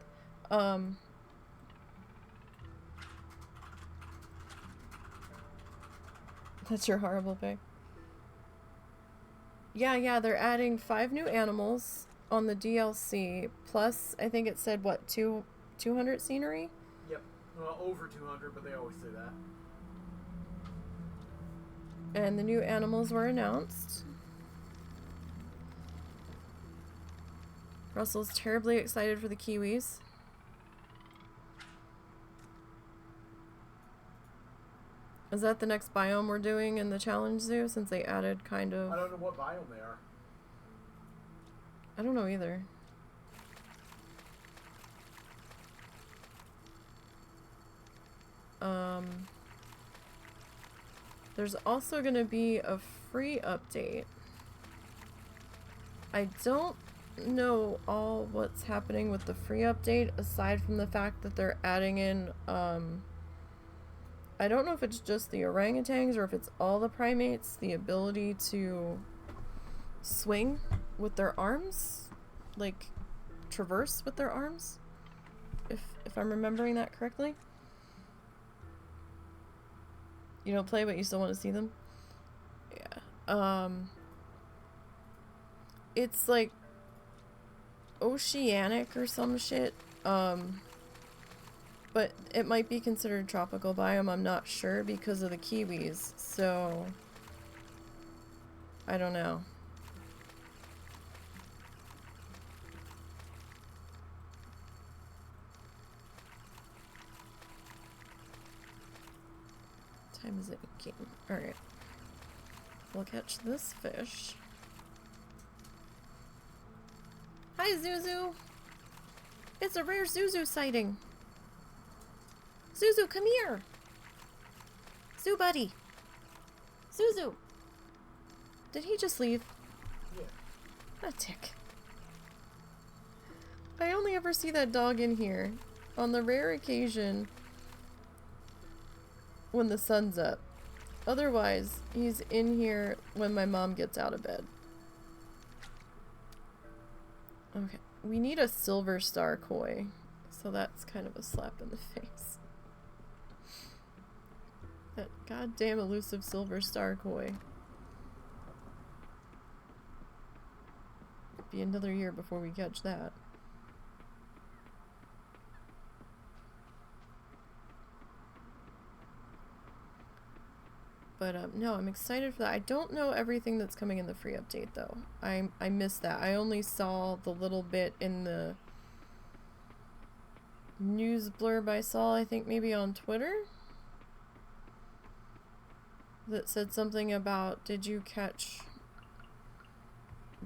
That's your horrible pig. Yeah, they're adding 5 new animals on the DLC, plus, I think it said, what, 200 scenery? Yep. Well, over 200, but they always say that. And the new animals were announced. Russell's terribly excited for the kiwis. Is that the next biome we're doing in the challenge zoo, since they added kind of... I don't know what biome they are. I don't know either. There's also going to be a free update. I don't know all what's happening with the free update, aside from the fact that they're adding in, I don't know if it's just the orangutans or if it's all the primates, the ability to swing with their arms, like traverse with their arms, if I'm remembering that correctly. You don't play, but you still want to see them? Yeah. It's like oceanic or some shit. But it might be considered tropical biome, I'm not sure, because of the kiwis, so I don't know. What time is it again? Alright. We'll catch this fish. Hi, Zuzu! It's a rare Zuzu sighting! Zuzu, come here! Zoo buddy! Zuzu! Did he just leave? Yeah. A tick. I only ever see that dog in here on the rare occasion when the sun's up. Otherwise, he's in here when my mom gets out of bed. Okay, we need a silver star koi, so that's kind of a slap in the face. That goddamn elusive silver star koi. Be another year before we catch that. But no, I'm excited for that. I don't know everything that's coming in the free update though. I missed that. I only saw the little bit in the news blurb I saw, I think maybe on Twitter, that said something about, did you catch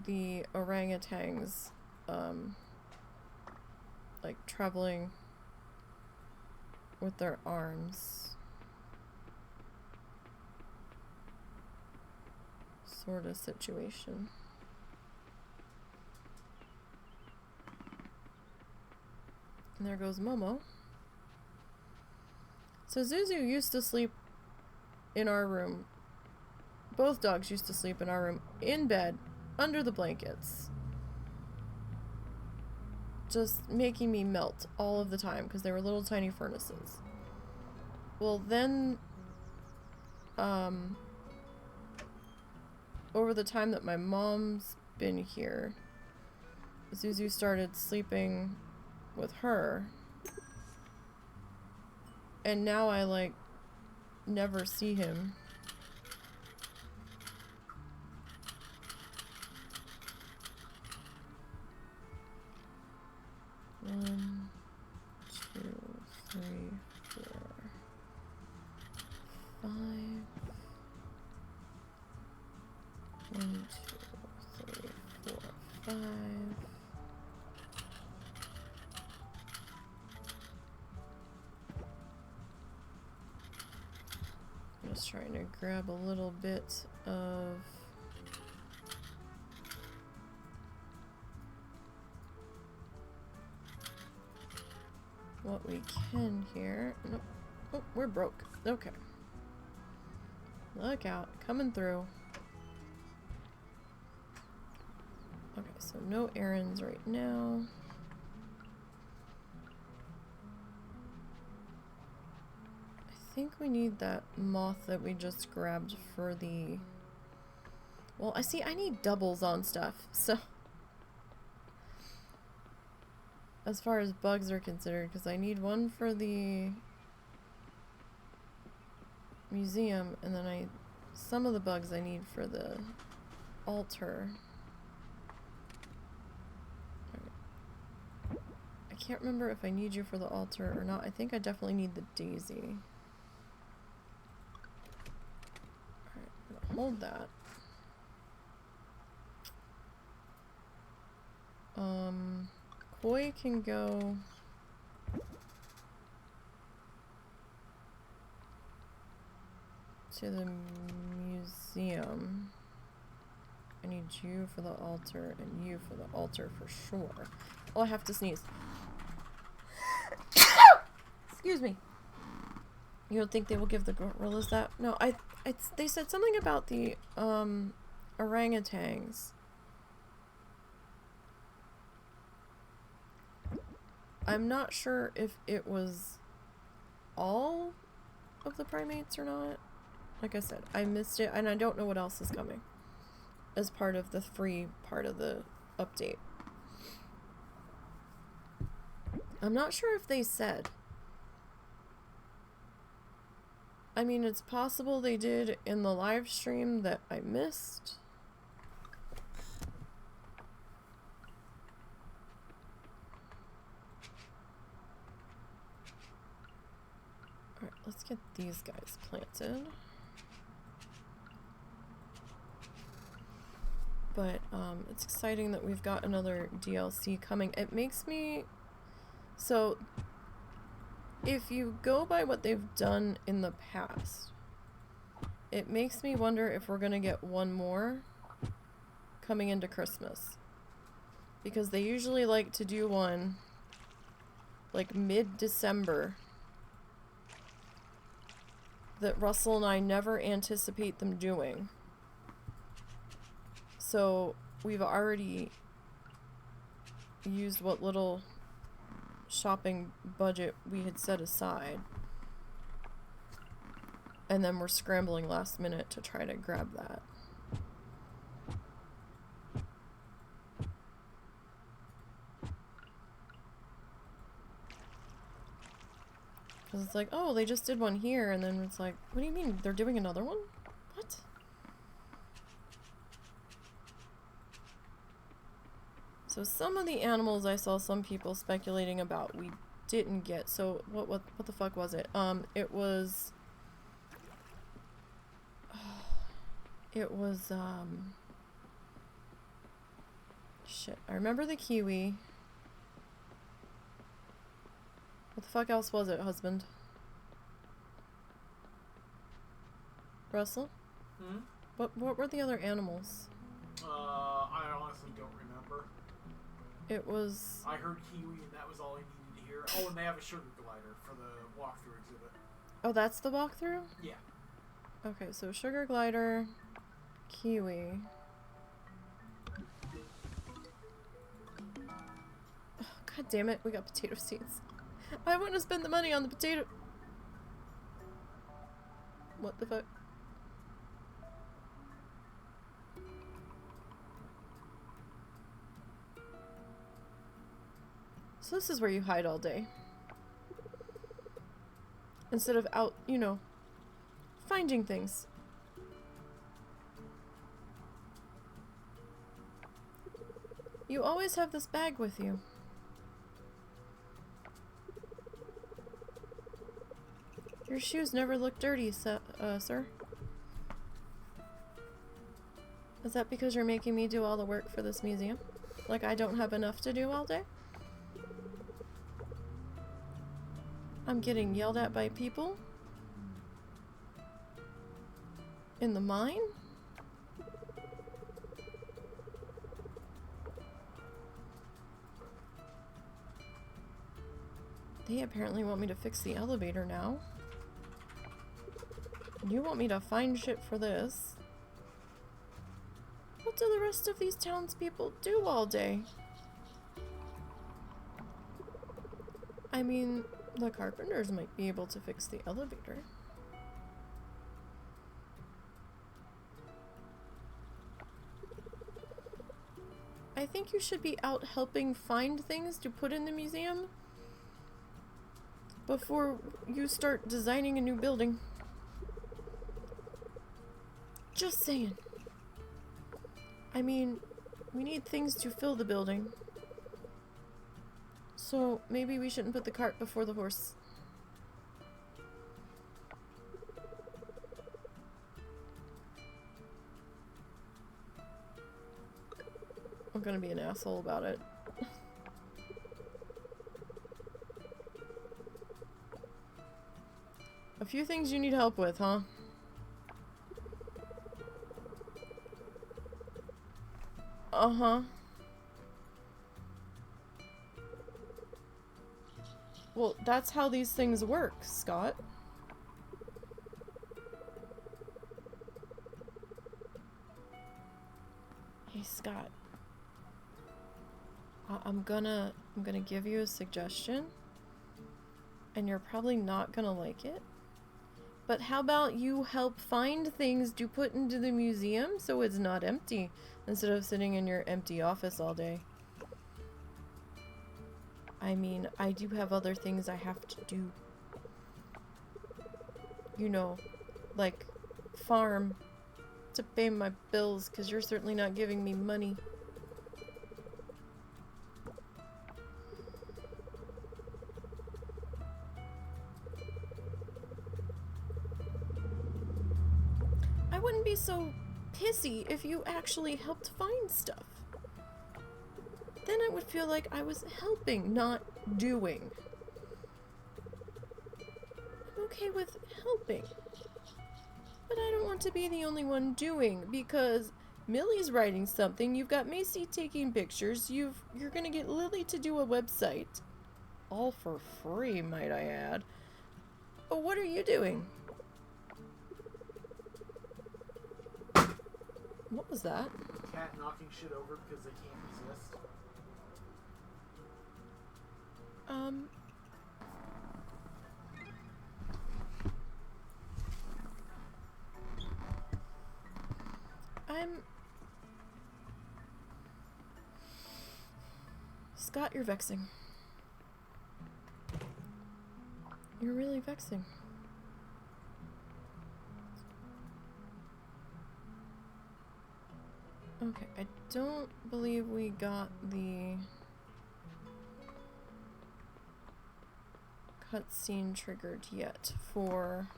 the orangutans like traveling with their arms? Sort of situation. And there goes Momo. So Zuzu used to sleep in our room. Both dogs used to sleep in our room, in bed, under the blankets. Just making me melt all of the time because they were little tiny furnaces. Well, then, over the time that my mom's been here, Zuzu started sleeping with her. And now I, like, never see him. One, two, three, four, five. 1, 2, 3, 4, 5. I'm just trying to grab a little bit of what we can here. Nope. Oh, we're broke. Okay. Look out. Coming through. Okay, so no errands right now. I think we need that moth that we just grabbed for the... Well, I need doubles on stuff, so... As far as bugs are considered, because I need one for the museum, and then some of the bugs I need for the altar. I can't remember if I need you for the altar or not. I think I definitely need the daisy. Alright, I'm gonna hold that. Koi can go to the museum. I need you for the altar and you for the altar for sure. Oh, I have to sneeze. Excuse me. You don't think they will give the gorillas that? No, they said something about the orangutans. I'm not sure if it was all of the primates or not. Like I said, I missed it, and I don't know what else is coming as part of the free part of the update. I'm not sure if they said. I mean, it's possible they did in the live stream that I missed. Alright, let's get these guys planted. But, it's exciting that we've got another DLC coming. It makes me... So, if you go by what they've done in the past, it makes me wonder if we're gonna get one more coming into Christmas. Because they usually like to do one, like, mid-December. that Russell and I never anticipate them doing. So we've already used what little shopping budget we had set aside. And then we're scrambling last minute to try to grab that. Because it's like, oh, they just did one here, and then it's like, what do you mean? They're doing another one? What? So some of the animals I saw some people speculating about we didn't get. So what the fuck was it? It was shit. I remember the kiwi. What the fuck else was it, husband? Russell? Hmm? What were the other animals? I honestly don't remember. It was... I heard kiwi and that was all I needed to hear. Oh, and they have a sugar glider for the walkthrough exhibit. Oh, that's the walkthrough? Yeah. Okay, so sugar glider, kiwi. Oh, God damn it, we got potato seeds. I want to spend the money on the potato... What the fuck? So this is where you hide all day. Instead of out, you know, finding things. You always have this bag with you. Your shoes never look dirty, sir. Is that because you're making me do all the work for this museum? Like I don't have enough to do all day? I'm getting yelled at by people? In the mine? They apparently want me to fix the elevator now. You want me to find shit for this. What do the rest of these townspeople do all day? I mean, the carpenters might be able to fix the elevator. I think you should be out helping find things to put in the museum before you start designing a new building. Just saying. I mean, we need things to fill the building. So maybe we shouldn't put the cart before the horse. I'm gonna be an asshole about it. A few things you need help with, huh? Uh-huh. Well, that's how these things work, Scott. Hey, Scott. I'm gonna give you a suggestion. And you're probably not gonna like it. But how about you help find things to put into the museum so it's not empty, instead of sitting in your empty office all day? I mean, I do have other things I have to do. You know, like farm to pay my bills, because you're certainly not giving me money. I wouldn't be so pissy if you actually helped find stuff. Then I would feel like I was helping, not doing. I'm okay with helping. But I don't want to be the only one doing, because Millie's writing something, you've got Macy taking pictures, you're gonna get Lily to do a website. All for free, might I add. But what are you doing? What was that? Cat knocking shit over because they can't resist. Scott, you're vexing. You're really vexing. Okay, I don't believe we got the cutscene triggered yet for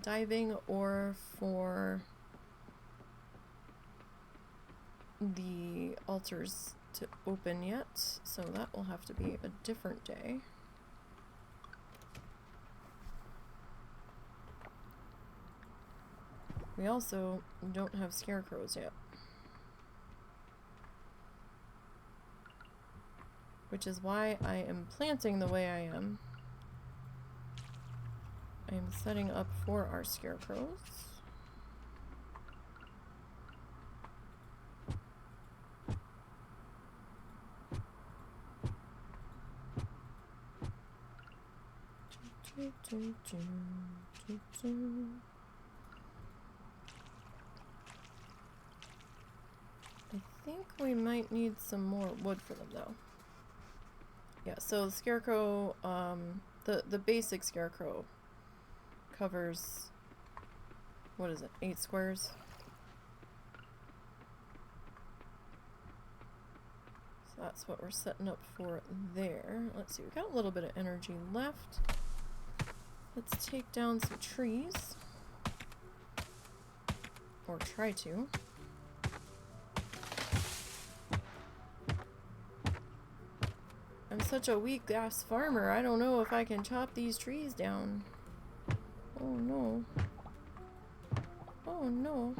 diving or for the altars to open yet, so that will have to be a different day. We also don't have scarecrows yet, which is why I am planting the way I am. I am setting up for our scarecrows. I think we might need some more wood for them though. Yeah, so the scarecrow, the basic scarecrow covers, what is it, 8 squares? So that's what we're setting up for there. Let's see, we've got a little bit of energy left. Let's take down some trees. Or try to. I'm such a weak ass farmer, I don't know if I can chop these trees down. Oh no. Oh no.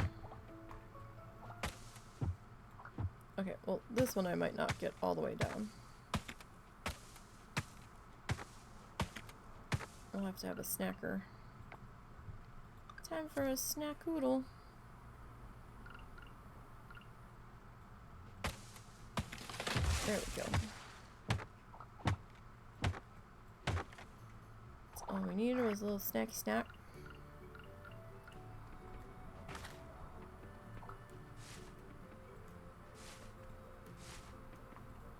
Okay, well this one I might not get all the way down. I'll have to have a snacker. Time for a snackoodle. There we go. All we needed was a little snacky snack.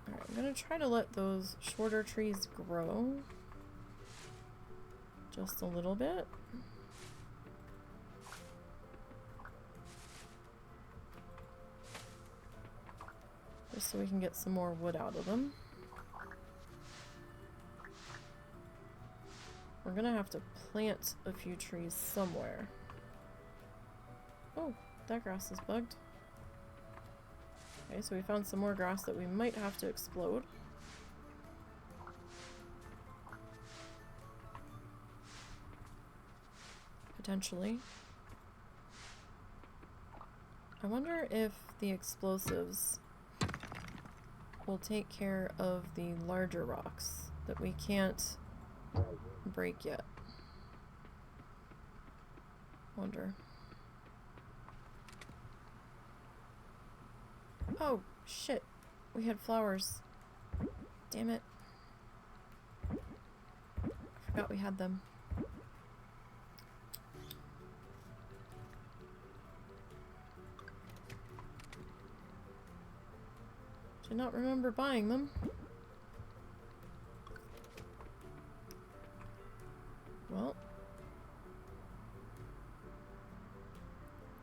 Alright, I'm gonna try to let those shorter trees grow. Just a little bit. Just so we can get some more wood out of them. We're gonna have to plant a few trees somewhere. Oh, that grass is bugged. Okay, so we found some more grass that we might have to explode. Potentially. I wonder if the explosives will take care of the larger rocks that we can't break yet. Wonder. Oh, shit. We had flowers. Damn it. I forgot we had them. Did not remember buying them. Well,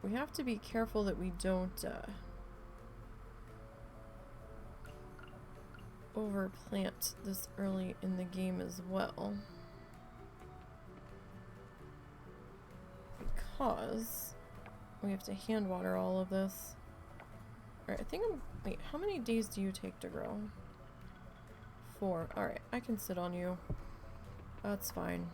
we have to be careful that we don't overplant this early in the game as well, because we have to hand water all of this. Alright, I think wait, how many days do you take to grow? 4. Alright, I can sit on you. That's fine.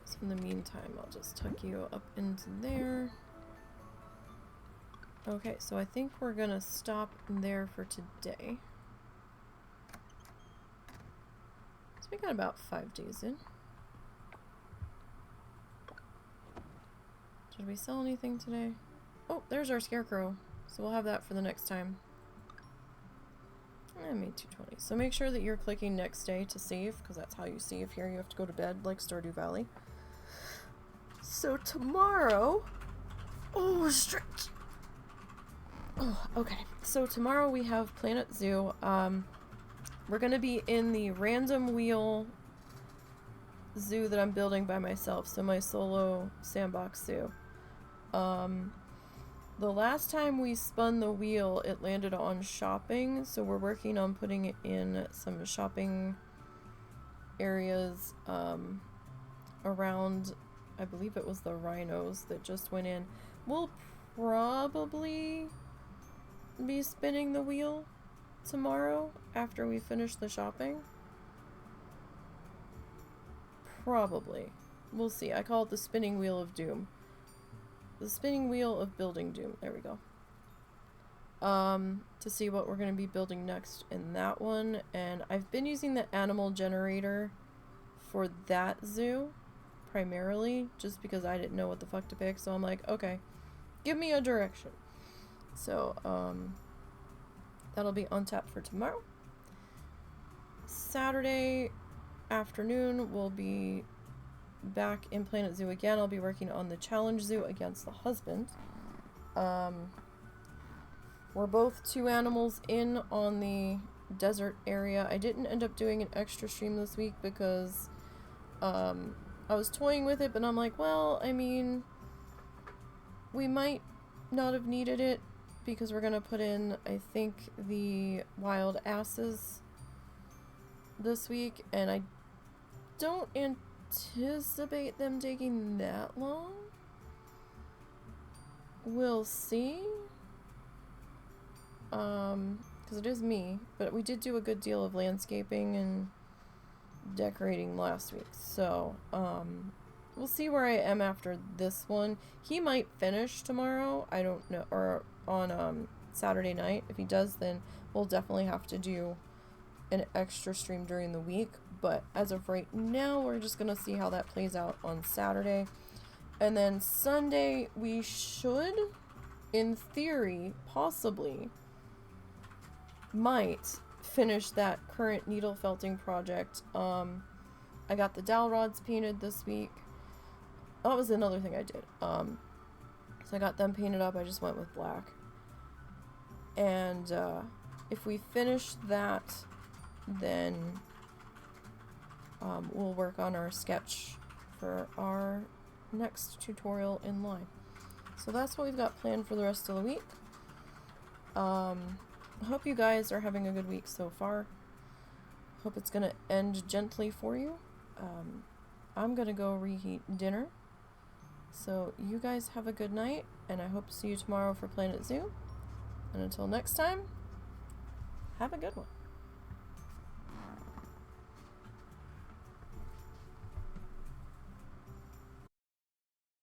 So in the meantime, I'll just tuck you up into there. Okay, so I think we're gonna stop there for today. So we got about 5 days in. Did we sell anything today? Oh, there's our scarecrow. So we'll have that for the next time. I made 220. So make sure that you're clicking next day to save, because that's how you save here. You have to go to bed like Stardew Valley. So tomorrow... Oh, stretch! Oh, okay. So tomorrow we have Planet Zoo. We're going to be in the random wheel zoo that I'm building by myself. So my solo sandbox zoo. The last time we spun the wheel, it landed on shopping, so we're working on putting it in some shopping areas around, I believe it was the rhinos that just went in. We'll probably be spinning the wheel tomorrow after we finish the shopping. Probably. We'll see. I call it the spinning wheel of doom. The spinning wheel of building doom. There we go. To see what we're going to be building next in that one. And I've been using the animal generator for that zoo primarily just because I didn't know what the fuck to pick. So I'm like, okay, give me a direction. So, that'll be on tap for tomorrow. Saturday afternoon we'll be back in Planet Zoo again. I'll be working on the challenge zoo against the husband. We're both 2 animals in on the desert area. I didn't end up doing an extra stream this week because I was toying with it, but I'm like, well, I mean, we might not have needed it because we're gonna put in, I think, the wild asses this week, and I don't anticipate them taking that long. We'll see. Because it is me, but we did do a good deal of landscaping and decorating last week, so we'll see where I am after this one. He might finish tomorrow, I don't know, or on Saturday night. If he does, then we'll definitely have to do an extra stream during the week, but as of right now, we're just gonna see how that plays out on Saturday. And then Sunday, we should, in theory, possibly, might finish that current needle felting project. I got the dowel rods painted this week. That was another thing I did. So I got them painted up. I just went with black. And if we finish that, then we'll work on our sketch for our next tutorial in line. So that's what we've got planned for the rest of the week. I hope you guys are having a good week so far. Hope it's gonna end gently for you. I'm gonna go reheat dinner. So you guys have a good night, and I hope to see you tomorrow for Planet Zoo. And until next time, have a good one.